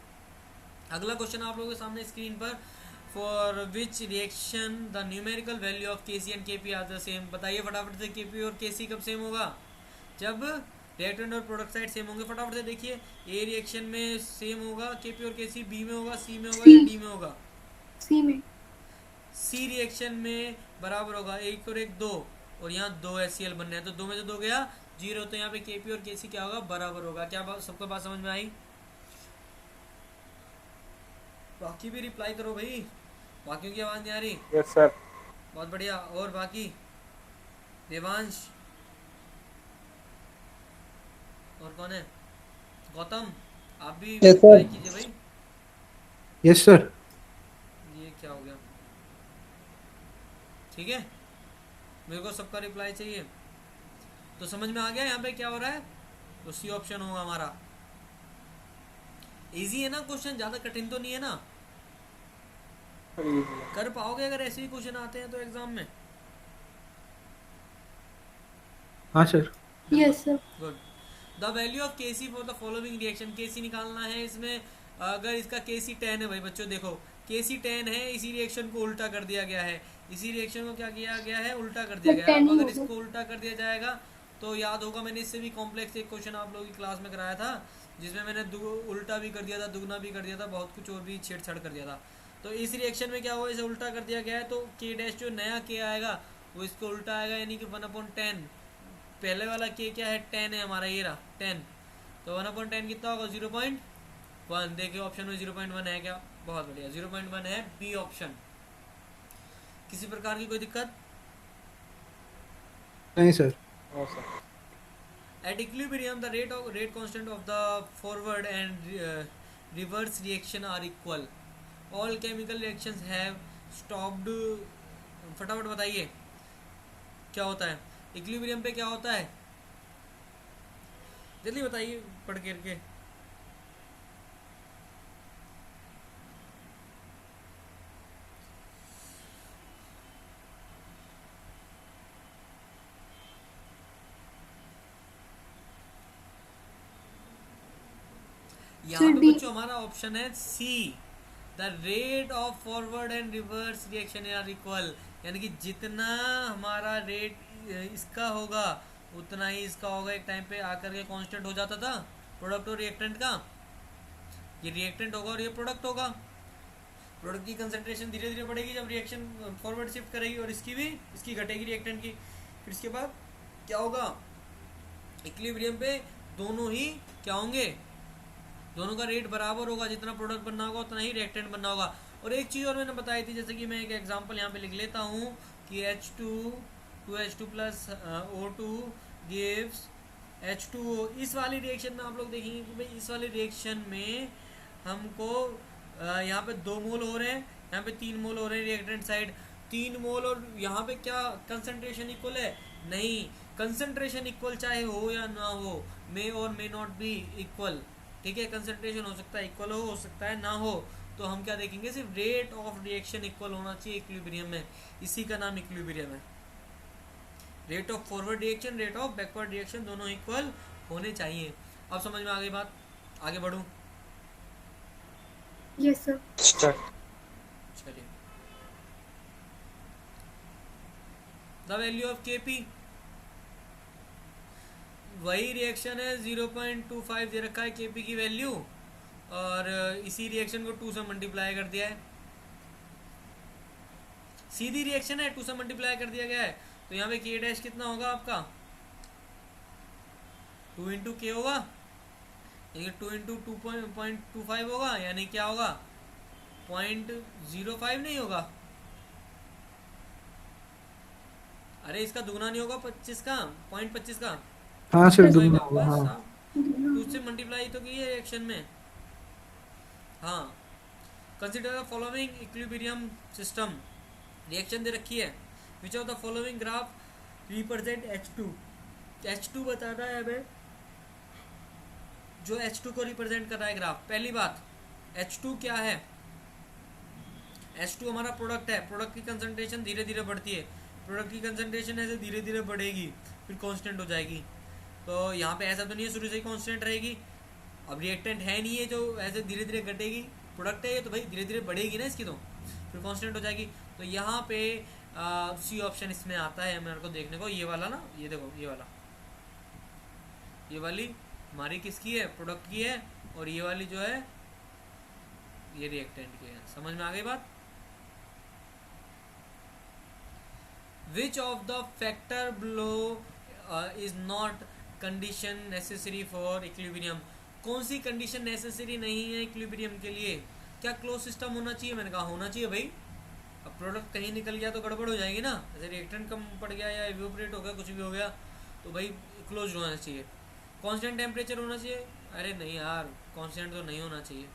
A: अगला क्वेश्चन आप लोगों के सामने स्क्रीन पर, for which reaction the numerical value of Kc and Kp are the same. बताइए फटाफट से, Kp और Kc कब सेम होगा, जब रिएक्टेंट और प्रोडक्ट साइड सेम होंगे। फटाफट से देखिए, ए रिएक्शन में सेम होगा Kp और Kc, बी में होगा, सी में होगा या डी में होगा,
B: C में।
A: सी रिएक्शन में बराबर होगा, 1 और 1 2, और यहाँ 2 HCl बनने हैं, तो 2 में से 2 गया 0, तो यहाँ पे Kp और Kc क्या होगा, बराबर होगा। क्या बात, सबको बात समझ में आई? बाकी भी रिप्लाई करो भाई, बाकियों की आवाज़ नहीं आ रही।
D: Yes sir.
A: बहुत बढ़िया। और बाकी देवांश, और कौन है, गौतम, आप भी
C: Yes, sir.
A: रिप्लाई कीजिए भाई।
D: Yes sir.
A: ये क्या हो गया, ठीक है, मेरे को सबका रिप्लाई चाहिए। तो समझ में आ गया यहाँ पे क्या हो रहा है, तो सी ऑप्शन होगा हमारा। इजी है ना क्वेश्चन, ज़्यादा कठिन तो नहीं है ना, कर पाओगे अगर ऐसे ही क्वेश्चन आते हैं तो एग्जाम में।
D: हाँ sir.
B: Yes, sir.
A: Good. The value of Kc for the following reaction, Kc निकालना है इसमें। अगर इसका Kc 10 है भाई बच्चों, देखो Kc 10 है, इसी रिएक्शन को उल्टा कर दिया गया है, इसी रिएक्शन को क्या किया गया है, उल्टा कर दिया गया है। अब अगर इसको उल्टा कर दिया जाएगा तो याद होगा मैंने इससे भी कॉम्प्लेक्स एक क्वेश्चन आप लोगों की क्लास में कराया था, जिसमें मैंने उल्टा भी कर दिया था, दुगना भी कर दिया था, बहुत कुछ और भी छेड़छाड़ कर दिया था। तो इस रिएक्शन में क्या हुआ, इसे उल्टा कर दिया गया है, तो K डैश जो नया K आएगा वो इसको उल्टा आएगा, यानी कि 1/10 पहले वाला के क्या है 10 है हमारा, ये रहा 10, तो 1/10 कितना होगा 0.1। देखिए ऑप्शन में 0.1 है क्या, बहुत बढ़िया 0.1 है बी ऑप्शन। किसी प्रकार की कोई दिक्कत?
E: नहीं sir.
A: At equilibrium, the rate constant of the forward and reverse reaction are equal. All chemical reactions have stopped. फटाफट बताइए क्या होता है इक्विलिब्रियम पे, क्या होता है, जल्दी बताइए पढ़ करके। यहाँ पे
B: D.
A: बच्चों हमारा ऑप्शन है C, the rate of forward and reverse reaction are equal, यानी कि जितना हमारा रेट इसका होगा उतना ही इसका होगा। एक टाइम पे आकर के कांस्टेंट हो जाता था प्रोडक्ट और रिएक्टेंट का, ये रिएक्टेंट होगा और ये प्रोडक्ट होगा। प्रोडक्ट की कंसंट्रेशन धीरे धीरे बढ़ेगी जब रिएक्शन फॉरवर्ड शिफ्ट करेगी, और इसकी भी, इसकी घटेगी रिएक्टेंट की। फिर इसके बाद क्या होगा, इक्विलिब्रियम पे दोनों ही क्या होंगे, दोनों का रेट बराबर होगा, जितना प्रोडक्ट बनना होगा उतना ही रिएक्टेंट बनना होगा। और एक चीज़ और मैंने बताई थी, जैसे कि मैं एक एग्जांपल यहाँ पे लिख लेता हूँ कि H2 plus O2 gives H2O। इस वाली रिएक्शन में आप लोग देखेंगे कि भाई इस वाली रिएक्शन में हमको यहाँ पे 2 मोल हो रहे हैं, यहाँ पे 3 मोल हो रहे हैं रिएक्टेंट साइड, 3 मोल, और यहाँ पे क्या कंसंट्रेशन इक्वल है, नहीं, कंसंट्रेशन इक्वल चाहे हो या ना हो, मे और मे नॉट बी इक्वल, ठीक है। कंसंट्रेशन हो सकता है इक्वल हो सकता है ना हो, तो हम क्या देखेंगे, सिर्फ रेट ऑफ रिएक्शन इक्वल होना चाहिए इक्विलिब्रियम में, इसी का नाम इक्विलिब्रियम है। Rate of forward reaction, rate of backward reaction दोनों इक्वल होने चाहिए। अब समझ में आ गई बात, आगे बढ़ूं?
B: Yes sir.
A: चलिए, द वैल्यू ऑफ Kp, वही रिएक्शन है 0.25 दे रखा है Kp की वैल्यू, और इसी रिएक्शन को 2 से मल्टीप्लाई कर दिया है, सीधी रिएक्शन है 2 से मल्टीप्लाई कर दिया गया है, तो यहाँ पे K डैश कितना होगा आपका 2 इंटू के होगा, ये 2 इंटू 2.25 होगा, यानी क्या होगा 0.05 नहीं होगा, अरे इसका दुगना नहीं होगा 25 का, 0.25 का,
E: हाँ सर,
A: बस
E: दुगना होगा। हाँ
A: हाँ, 2 से मल्टीप्लाई तो की है रिएक्शन में। हाँ, consider the following equilibrium system, reaction दे रखी है, which of the following graph represent H2, H2 बताना है हमें, जो H2 को रिप्रेजेंट कर रहा है ग्राफ। पहली बात, H2 क्या है, H2 हमारा प्रोडक्ट है, प्रोडक्ट की कंसंट्रेशन धीरे धीरे बढ़ती है, प्रोडक्ट की कंसंट्रेशन ऐसे धीरे धीरे बढ़ेगी फिर कांस्टेंट हो जाएगी, तो यहाँ पे ऐसा तो नहीं है शुरू से ही कांस्टेंट रहेगी, अब रिएक्टेंट है नहीं है जो ऐसे धीरे धीरे घटेगी, प्रोडक्ट है ये तो भाई धीरे धीरे बढ़ेगी ना इसकी, तो फिर कांस्टेंट हो जाएगी। तो यहाँ पे सी ऑप्शन इसमें आता है मेरे को देखने को, ये वाला ना, ये देखो ये वाला, ये वाली हमारी किसकी है, प्रोडक्ट की है, और ये वाली जो है ये रिएक्टेंट की है। समझ में आ गई बात? Which of the factor below is not condition necessary for equilibrium? कौन सी कंडीशन नेसेसरी नहीं है इक्विलिब्रियम के लिए? क्या क्लोज सिस्टम होना चाहिए? मैंने कहा होना चाहिए भाई। अब प्रोडक्ट कहीं निकल गया तो गड़बड़ हो जाएगी ना, जैसे रिएक्टेंट कम पड़ गया या इवेपोरेट हो गया, कुछ भी हो गया, तो भाई क्लोज होना चाहिए। कांस्टेंट टेम्परेचर होना चाहिए? अरे नहीं यार, कांस्टेंट तो नहीं होना चाहिए।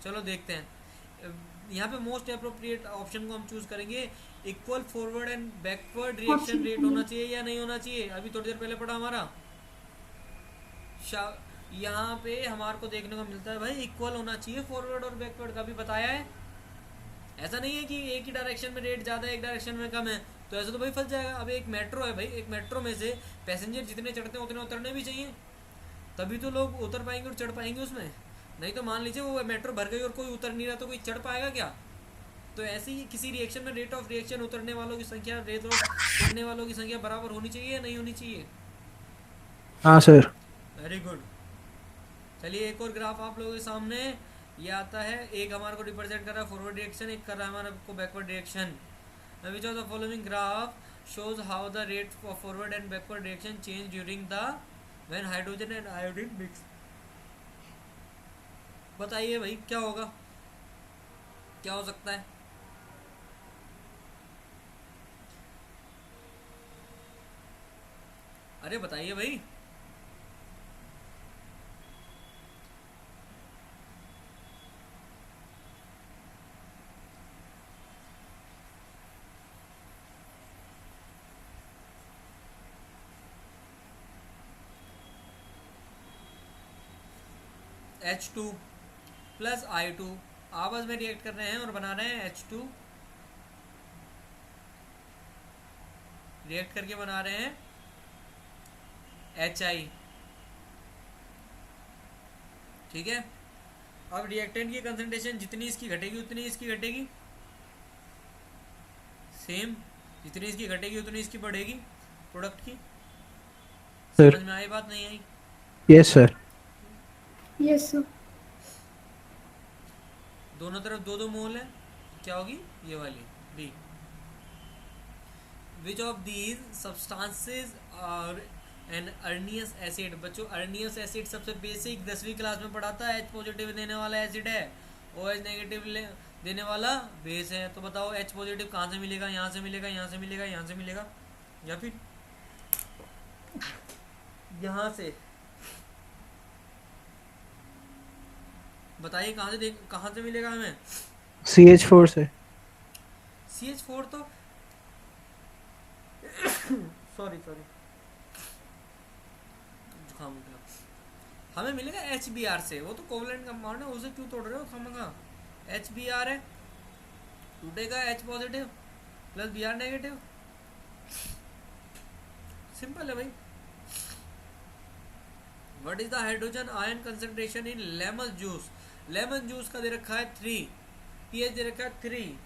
A: चलो देखते हैं, यहाँ पे मोस्ट अप्रोप्रिएट ऑप्शन को हम चूज करेंगे। Equal forward and backward reaction rate होना चाहिए या नहीं होना चाहिए? अभी थोड़ी देर पहले पढ़ा हमारा, यहाँ पे हमारे को देखने को मिलता है भाई इक्वल होना चाहिए फॉरवर्ड और बैकवर्ड का भी बताया है। ऐसा नहीं है कि एक ही डायरेक्शन में रेट ज़्यादा है एक डायरेक्शन में कम है, तो ऐसा तो भाई फंस जाएगा। अब एक मेट्रो है भाई, एक मेट्रो में से पैसेंजर जितने चढ़ते हैं उतने उतरने भी चाहिए, तभी तो लोग उतर पाएंगे और चढ़ पाएंगे उसमें। नहीं तो मान लीजिए वो मेट्रो भर गई और कोई उतर नहीं रहा तो कोई चढ़ पाएगा क्या? तो ऐसे ही किसी रिएक्शन में रेट ऑफ रिएक्शन उतरने वालों की संख्या रेट ऑफ चढ़ने वालों की संख्या बराबर होनी चाहिए या नहीं होनी चाहिए?
E: हाँ सर।
A: Very good. चलिए एक और ग्राफ आप लोगों के सामने ये आता है। एक हमारे को रिप्रेजेंट कर रहा है फॉरवर्ड रिएक्शन, एक कर रहा है हमारे को backward reaction. Which of the following graph shows how the rate for forward and backward reaction change during the when hydrogen and iodine mix। बताइए भाई क्या होगा, क्या हो सकता है? अरे बताइए भाई। H2 प्लस I2 आपस में रिएक्ट कर रहे हैं और बना रहे हैं H2, रिएक्ट करके बना रहे हैं HI। ठीक है, अब रिएक्टेंट की कंसंट्रेशन जितनी इसकी घटेगी उतनी इसकी घटेगी, सेम, जितनी इसकी घटेगी उतनी इसकी बढ़ेगी प्रोडक्ट की।
E: सर।
A: समझ में आई बात, नहीं आई?
E: Yes sir.
B: Yes, sir.
A: दोनों तरफ दो दो मोल है, क्या होगी ये वाली D. Which of these substances are an Arrhenius acid. बच्चों अर्नियस एसिड सबसे बेसिक 10वीं क्लास में पढ़ा था, H पॉजिटिव देने वाला एसिड है, OH नेगेटिव देने वाला बेस है। तो बताओ H पॉजिटिव कहाँ से मिलेगा? यहाँ से मिलेगा, यहाँ से मिलेगा, यहाँ से मिलेगा, या फिर यहाँ से? बताइए कहाँ से मिलेगा हमें?
E: CH4 से।
A: CH4 तो सॉरी जुकाम हो गया। हमें मिलेगा HBr से, वो तो कोवलेंट कंपाउंड है, उसे क्यों तोड़ रहे हो खामखा? HBr है, टूटेगा H positive plus Br negative, simple है भाई। What is the hydrogen ion concentration in lemon juice? Lemon juice का दे रखा है 3, पीएच दे रखा है 3।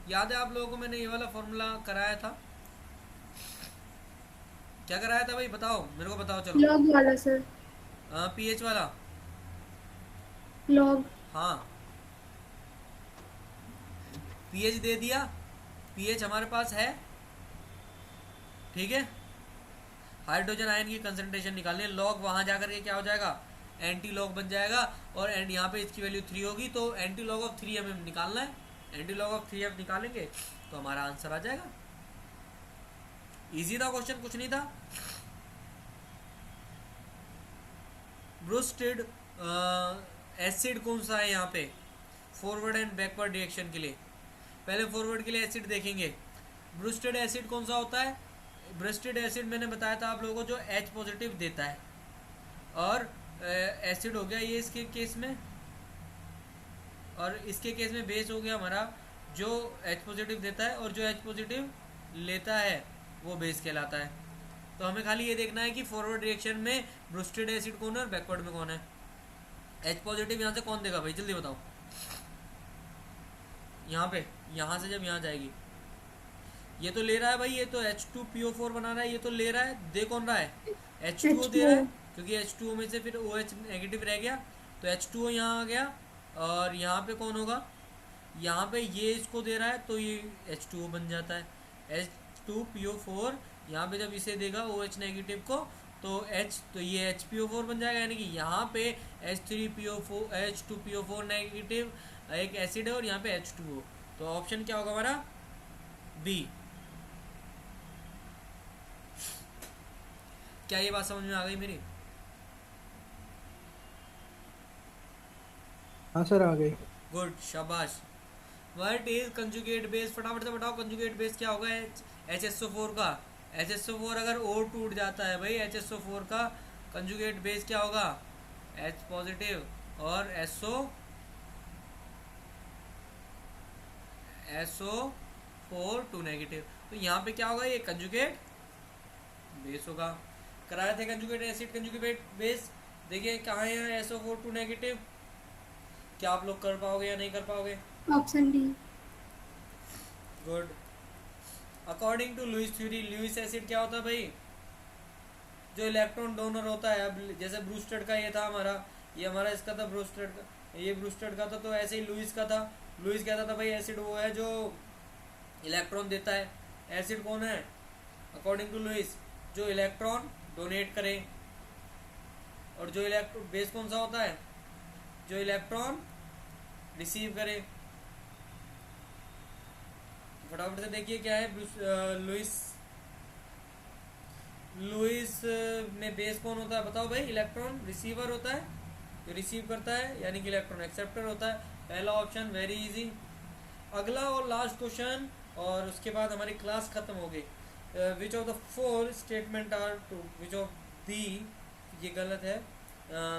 A: याद है आप लोगों को मैंने ये वाला फॉर्मूला कराया था? क्या कराया था भाई, बताओ मेरे को, बताओ चलो।
B: Log वाला sir.
A: पीएच वाला।
B: Log.
A: हाँ, पीएच दे दिया, पीएच हमारे पास है, ठीक है। हाइड्रोजन आयन की कंसंट्रेशन निकालनी है, लॉग वहां जाकर के क्या हो जाएगा, एंटी लॉग बन जाएगा, और एंड यहाँ पे इसकी वैल्यू 3 होगी, तो एंटी लॉग ऑफ 3 हमें निकालना है। एंटी लॉग ऑफ 3 हम निकालेंगे तो हमारा आंसर आ जाएगा। इजी था क्वेश्चन, कुछ नहीं था। ब्रूस्टेड एसिड कौन सा है यहाँ पे फॉरवर्ड एंड बैकवर्ड रिएक्शन के लिए? पहले फॉरवर्ड के लिए एसिड देखेंगे। ब्रूस्टेड एसिड कौन सा होता है? ब्रूस्टेड एसिड मैंने बताया था आप लोगों को, जो H पॉजिटिव देता है, और एसिड हो गया ये इसके केस में, और इसके केस में बेस हो गया हमारा जो H पॉजिटिव देता है, और जो H पॉजिटिव लेता है वो बेस कहलाता है। तो हमें खाली ये देखना है कि फॉरवर्ड रिएक्शन में ब्रूस्टेड एसिड कौन है और बैकवर्ड में कौन है। H पॉजिटिव यहाँ से कौन देगा भाई, जल्दी बताओ। यहाँ पे, यहाँ से जब यहाँ जाएगी, ये तो ले रहा है भाई, ये तो H2PO4 बना रहा है, ये तो ले रहा है, दे कौन रहा है? H2O दे रहा है, क्योंकि H2O में से फिर OH नेगेटिव रह गया, तो H2O यहाँ आ गया, और यहाँ पे कौन होगा, यहाँ पे ये इसको दे रहा है, तो ये H2O बन जाता है। H2PO4 यहाँ पे जब इसे देगा OH नेगेटिव को, तो तो ये HPO4 बन जाएगा, यानी कि यहाँ पे H2PO4 नेगेटिव एक एसिड है, और यहाँ पे H2O, तो ऑप्शन क्या होगा हमारा? बी। क्या ये बात समझ में आ गई मेरी?
E: हाँ सर आ गई।
A: गुड, शाबाश। What is conjugate base? फटाफट से बताओ, कंजुगेट बेस क्या होगा HSO4 का? HSO4 अगर O टूट जाता है भाई, HSO4 का कंजुगेट बेस क्या होगा? H पॉजिटिव और SO4 2 नेगेटिव, तो यहाँ पे क्या होगा, ये कंजुगेट बेस होगा। कराए थे कंजुगेट एसिड कंजुगेट बेस, देखिए कहाँ है SO4 2 नेगेटिव। क्या आप लोग कर पाओगे या नहीं कर पाओगे?
B: Option D.
A: गुड। According to Lewis theory, Lewis acid क्या होता है भाई? जो इलेक्ट्रॉन डोनर होता है। अब जैसे ब्रूस्टेड का ये था हमारा, ये हमारा इसका था ब्रूस्टेड का, ये ब्रूस्टेड का था, तो ऐसे ही लुईस का था। लुईस कहता था भाई एसिड वो है जो इलेक्ट्रॉन देता है। एसिड कौन है? अकॉर्डिंग टू लुइस जो इलेक्ट्रॉन डोनेट करे, और जो इलेक्ट्रॉन बेस कौन सा होता है, जो इलेक्ट्रॉन रिसीव करे। फटाफट से देखिए क्या है, लुइस में बेस कौन होता है बताओ भाई, इलेक्ट्रॉन रिसीवर होता है, जो रिसीव करता है, यानी कि इलेक्ट्रॉन एक्सेप्टर होता है। पहला ऑप्शन वेरी इजी। अगला और लास्ट क्वेश्चन, और उसके बाद हमारी क्लास खत्म हो गई। Which of the four statement are true, which of the, ये गलत है,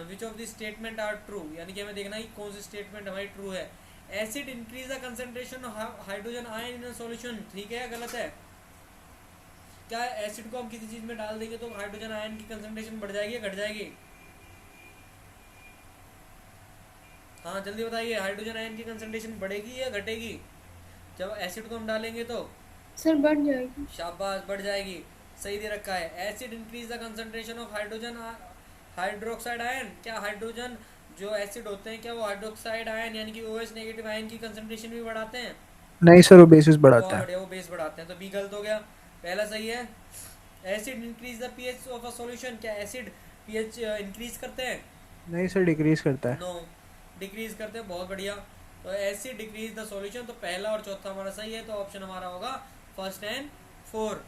A: which of the statement are true, यानी कि हमें देखना है कि कौन सी स्टेटमेंट हमारी ट्रू है। Acid increase the concentration of hydrogen ion in a solution, ठीक है या गलत है? क्या एसिड को हम किसी चीज में डाल देंगे तो हाइड्रोजन आयन की कंसंट्रेशन बढ़ जाएगी या घट जाएगी? हाँ जल्दी बताइए, हाइड्रोजन आयन की कंसंट्रेशन बढ़ेगी या घटेगी जब एसिड को हम डालेंगे? तो
B: सर बढ़ जाएगी।
A: शाबाश, बढ़ जाएगी, सही दे रखा है। Acid increase the concentration of hydrogen hydroxide ion, क्या हाइड्रोजन जो एसिड होते हैं क्या वो हाइड्रोक्साइड आयन यानी कि OH नेगेटिव आयन की कंसंट्रेशन भी बढ़ाते हैं?
E: नहीं सर, वो बेसिस बढ़ाता
A: बहुत
E: है।
A: बढ़िया, वो बेस बढ़ाते हैं, तो बी गलत हो गया, पहला सही है। Acid increase the pH of a solution, क्या एसिड पीएच इंक्रीज करते हैं?
E: नहीं सर, डिक्रीज करता है।
A: नो, डिक्रीज करते हैं, बहुत बढ़िया। तो एसिड डिक्रीज द सॉल्यूशन, तो पहला और चौथा हमारा सही है, तो ऑप्शन हमारा होगा फर्स्ट एंड 4।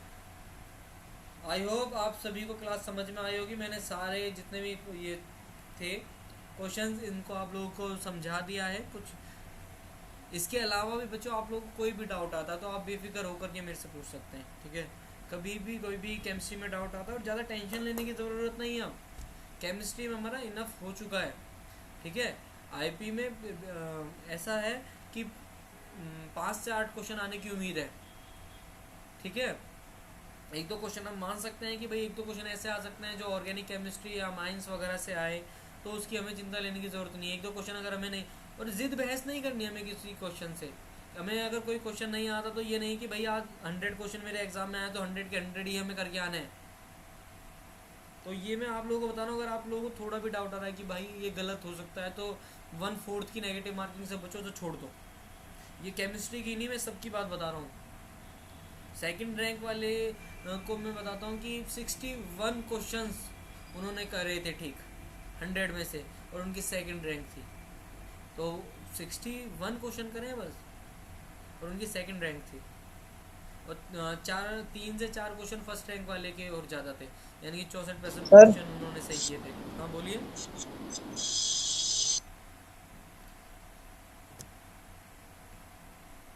A: आई होप आप सभी को क्लास समझ में आई होगी। मैंने सारे जितने भी ये थे क्वेश्चंस इनको आप लोगों को समझा दिया है। कुछ इसके अलावा भी बच्चों आप लोगों को कोई भी डाउट आता है तो आप बेफिक्र होकर के मेरे से पूछ सकते हैं, ठीक है? कभी भी कोई भी केमिस्ट्री में डाउट आता है, और ज़्यादा टेंशन लेने की ज़रूरत नहीं है। अब केमिस्ट्री में हमारा इनफ हो चुका है, ठीक है? आईपी में ऐसा है कि 5 से 8 क्वेश्चन आने की उम्मीद है, ठीक है? एक दो क्वेश्चन हम मान सकते हैं कि भाई एक दो क्वेश्चन ऐसे आ सकते हैं जो ऑर्गेनिक केमिस्ट्री या माइंस वगैरह से आए, तो उसकी हमें चिंता लेने की ज़रूरत नहीं है। एक दो क्वेश्चन अगर हमें नहीं, और ज़िद बहस नहीं करनी हमें किसी क्वेश्चन से। हमें अगर कोई क्वेश्चन नहीं आता तो ये नहीं कि भाई आज 100 क्वेश्चन मेरे एग्जाम में आए तो 100 के 100 ही हमें करके आने हैं। तो ये मैं आप लोगों को बता रहा हूँ, अगर आप लोगों को थोड़ा भी डाउट आ रहा है कि भाई ये गलत हो सकता है, तो 1/4 की नेगेटिव मार्किंग से बचो, तो छोड़ दो। ये केमिस्ट्री की नहीं, मैं सबकी बात बता रहा हूँ। सेकंड रैंक वाले को मैं बताता हूँ कि 61 क्वेश्चंस उन्होंने करे थे ठीक 100 में से, और उनकी सेकंड रैंक थी। तो 61 क्वेश्चन करे बस, और उनकी सेकंड रैंक थी। और 3 से 4 क्वेश्चन फर्स्ट रैंक वाले के और ज़्यादा थे, यानी कि 64% क्वेश्चन उन्होंने सही किए थे। हाँ बोलिए।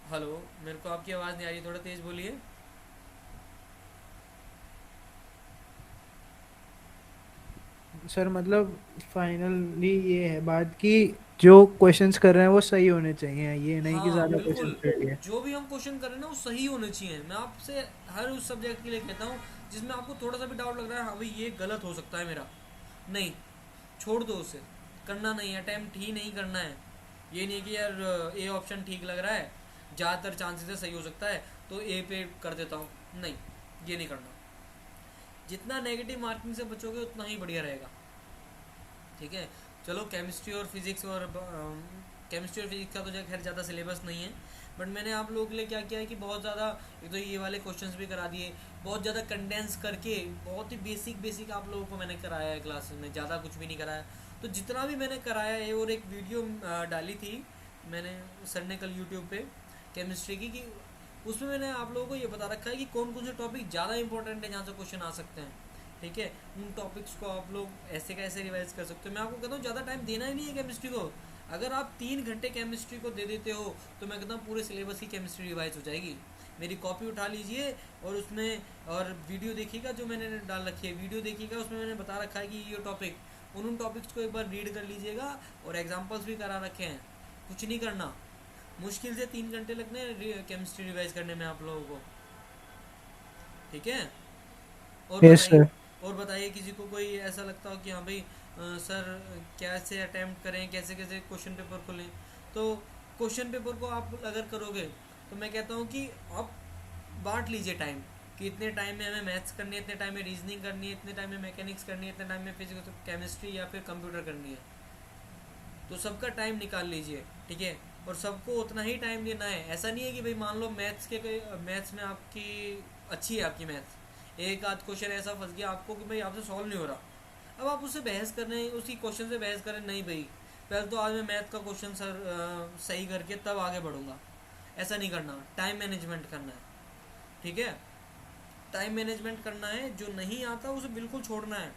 A: हेलो, मेरे को आपकी आवाज़ नहीं आ रही, थोड़ा तेज बोलिए।
E: सर मतलब फाइनली ये है बात कि जो क्वेश्चंस कर रहे हैं वो सही होने चाहिए, ये नहीं कि
A: हाँ
E: ज़्यादा
A: बिल्कुल,
E: क्वेश्चन कर लिए।
A: जो भी हम क्वेश्चन कर रहे हैं ना वो सही होने चाहिए। मैं आपसे हर उस सब्जेक्ट के लिए कहता हूँ जिसमें आपको थोड़ा सा भी डाउट लग रहा है, हाँ भाई ये गलत हो सकता है मेरा, नहीं, छोड़ दो उसे, करना नहीं है, अटैम्प्ट ही नहीं करना है। ये नहीं कि यार ए ऑप्शन ठीक लग रहा है, ज़्यादातर चांसेस है सही हो सकता है तो ए पे कर देता हूँ, नहीं, ये नहीं करना। जितना नेगेटिव मार्किंग से बचोगे उतना ही बढ़िया रहेगा, ठीक है? चलो केमिस्ट्री और फिजिक्स का तो खैर ज़्यादा सिलेबस नहीं है, बट मैंने आप लोगों के लिए क्या किया है कि बहुत ज़्यादा, एक तो ये वाले क्वेश्चंस भी करा दिए, बहुत ज़्यादा कंडेंस करके, बहुत ही बेसिक आप लोगों को मैंने कराया है क्लासेस में, ज़्यादा कुछ भी नहीं कराया। तो जितना भी मैंने कराया है, और एक वीडियो डाली थी मैंने सर ने कल यूट्यूब पे केमिस्ट्री की, कि उसमें मैंने आप लोगों को ये बता रखा है कि कौन कौन से टॉपिक ज़्यादा इंपॉर्टेंट है जहाँ से क्वेश्चन आ सकते हैं, ठीक है? उन टॉपिक्स को आप लोग ऐसे कैसे रिवाइज कर सकते हो। मैं आपको कहता हूँ ज़्यादा टाइम देना ही नहीं है केमिस्ट्री को। अगर आप 3 घंटे केमिस्ट्री को दे देते हो तो मैं कहता हूँ पूरे सिलेबस की केमिस्ट्री रिवाइज हो जाएगी। मेरी कॉपी उठा लीजिए और उसमें और वीडियो देखिएगा जो मैंने डाल रखी है, वीडियो देखिएगा, उसमें मैंने बता रखा है कि ये टॉपिक, उन टॉपिक्स को एक बार रीड कर लीजिएगा, और एग्जाम्पल्स भी करा रखे हैं। कुछ नहीं करना, मुश्किल से 3 घंटे लगने केमिस्ट्री रिवाइज करने में आप लोगों को, ठीक है? और
E: यस
A: बताइए,
E: सर।
A: और बताइए किसी को कोई ऐसा लगता हो कि हाँ भाई सर कैसे अटैम्प्ट करें, कैसे कैसे क्वेश्चन पेपर को लें। तो क्वेश्चन पेपर को आप अगर करोगे तो मैं कहता हूँ कि आप बांट लीजिए टाइम, कि इतने टाइम में हमें मैथ्स करनी है, इतने टाइम में रीजनिंग करनी है, इतने टाइम में मैकेनिक्स करनी है, इतने टाइम में फिजिक्स केमिस्ट्री या फिर कंप्यूटर करनी है। तो सबका टाइम निकाल लीजिए, ठीक है? और सबको उतना ही टाइम देना है। ऐसा नहीं है कि भाई मान लो मैथ्स में आपकी अच्छी है, आपकी मैथ्स एक आध क्वेश्चन ऐसा फंस गया आपको कि भाई आपसे सॉल्व नहीं हो रहा, अब आप उससे बहस कर रहे हैं, उसी क्वेश्चन से बहस करें, नहीं भाई पहले तो आज मैं मैथ का क्वेश्चन सही करके तब आगे बढ़ूंगा। ऐसा नहीं करना, टाइम मैनेजमेंट करना है, ठीक है, टाइम मैनेजमेंट करना है। जो नहीं आता उसे बिल्कुल छोड़ना है,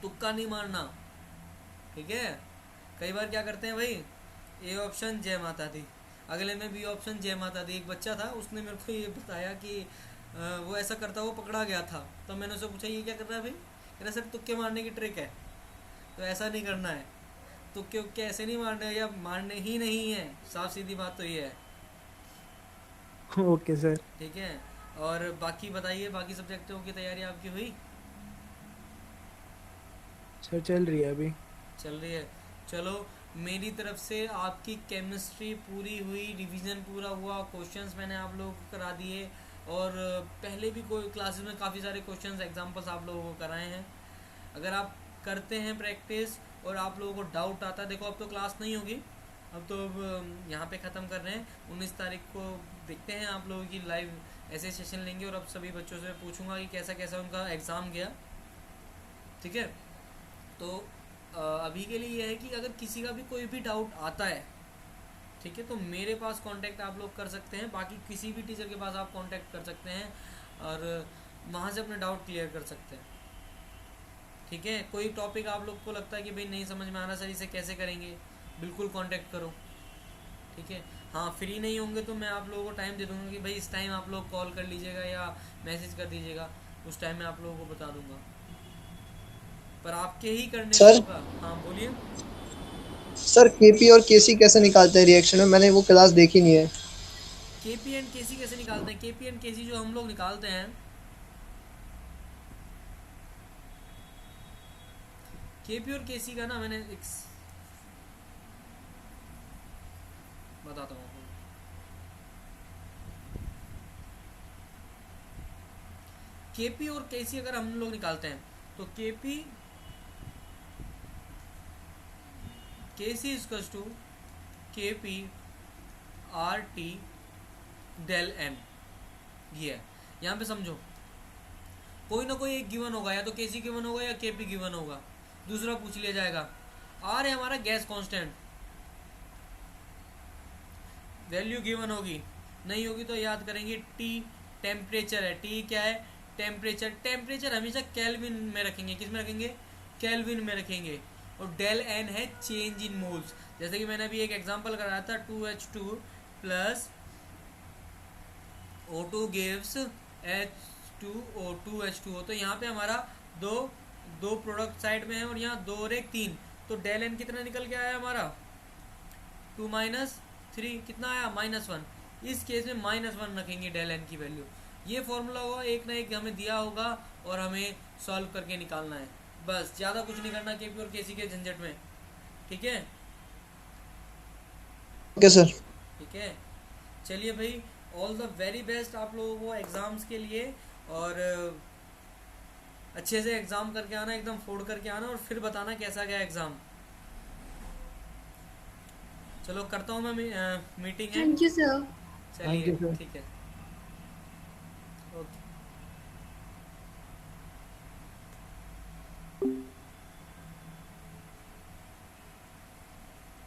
A: तुक्का नहीं मारना, ठीक है। कई बार क्या करते हैं भाई, ए ऑप्शन जय माता दी, अगले में बी ऑप्शन जय माता दी। एक बच्चा था, उसने मेरे को ये बताया कि वो ऐसा करता हुआ पकड़ा गया था, तो मैंने उससे पूछा ये क्या कर रहा है भाई, कह रहा सर तुक्के मारने की ट्रिक है। तो ऐसा नहीं करना है, तुक्के उक्के ऐसे नहीं मारने, या मारने ही नहीं है, साफ सीधी बात तो ये है,
E: ओके सर।
A: ठीक है। और बाकी बताइए, बाकी सब्जेक्टों की तैयारी आपकी हुई?
E: सर चल रही है अभी।
A: चल रही है, चलो मेरी तरफ से आपकी केमिस्ट्री पूरी हुई, रिवीजन पूरा हुआ, क्वेश्चंस मैंने आप लोगों को करा दिए, और पहले भी कोई क्लासेस में काफ़ी सारे क्वेश्चंस एग्जांपल्स आप लोगों को कराए हैं। अगर आप करते हैं प्रैक्टिस और आप लोगों को डाउट आता है, देखो अब तो क्लास नहीं होगी, अब तो यहाँ पे ख़त्म कर रहे हैं, 19 तारीख को देखते हैं आप लोगों की लाइव ऐसे सेशन लेंगे, और अब सभी बच्चों से पूछूंगा कि कैसा कैसा उनका एग्ज़ाम गया, ठीक है। तो अभी के लिए यह है कि अगर किसी का भी कोई भी डाउट आता है, ठीक है, तो मेरे पास कांटेक्ट आप लोग कर सकते हैं, बाकी किसी भी टीचर के पास आप कांटेक्ट कर सकते हैं और वहाँ से अपने डाउट क्लियर कर सकते हैं, ठीक है। कोई टॉपिक आप लोग को लगता है कि भाई नहीं समझ में आ रहा सर, इसे कैसे करेंगे, बिल्कुल कांटेक्ट करो, ठीक है। हाँ, फ्री नहीं होंगे तो मैं आप लोगों को टाइम दे दूँगा कि भाई इस टाइम आप लोग कॉल कर लीजिएगा या मैसेज कर दीजिएगा, उस टाइम मैं आप लोगों को बता दूँगा, पर आपके ही करने से
C: सर
A: होगा। हाँ बोलिए।
C: सर केपी और केसी कैसे निकालते हैं रिएक्शन में, मैंने वो क्लास देखी नहीं है।
A: केपी एंड केसी कैसे निकालते हैं? केपी एंड केसी जो हम लोग निकालते हैं, केपी और केसी का ना मैंने एक बताता हूँ आपको। केपी और केसी अगर हम लोग निकालते हैं तो KP KC equals to KP R T del n, ये है। यहाँ पे समझो, कोई ना कोई एक गिवन होगा, या तो केसी गिवन होगा या केपी गिवन होगा, दूसरा पूछ लिया जाएगा। आर है हमारा गैस कांस्टेंट, वैल्यू गिवन होगी, नहीं होगी तो याद करेंगे टी टेम्परेचर है, टी क्या है, टेम्परेचर। टेम्परेचर हमेशा केल्विन में रखेंगे, किस में रखेंगे, केल्विन में रखेंगे। और डेल एन है चेंज इन मोल्स, जैसे कि मैंने अभी एक एग्जांपल कराया था, 2H2 plus O2 gives H2O2H2O, तो यहाँ पे हमारा दो प्रोडक्ट साइड में है और यहाँ 2 और 1 3, तो डेल एन कितना निकल के आया हमारा 2 माइनस 3, कितना आया -1। इस केस में -1 रखेंगे डेल एन की वैल्यू। ये फॉर्मूला होगा, एक ना एक हमें दिया होगा और हमें सॉल्व करके निकालना है, बस ज़्यादा कुछ नहीं करना केपी और केसी के झंझट में, ठीक है।
C: Okay sir.
A: ठीक है, चलिए भाई, ऑल द वेरी बेस्ट आप लोगों को एग्ज़ाम्स के लिए, और अच्छे से एग्ज़ाम करके आना, एकदम फोड़ करके आना, और फिर बताना कैसा गया एग्ज़ाम। चलो करता हूँ मैं मीटिंग है।
B: Thank you sir.
E: Thank you
A: चलिए
E: सर।
A: ठीक है।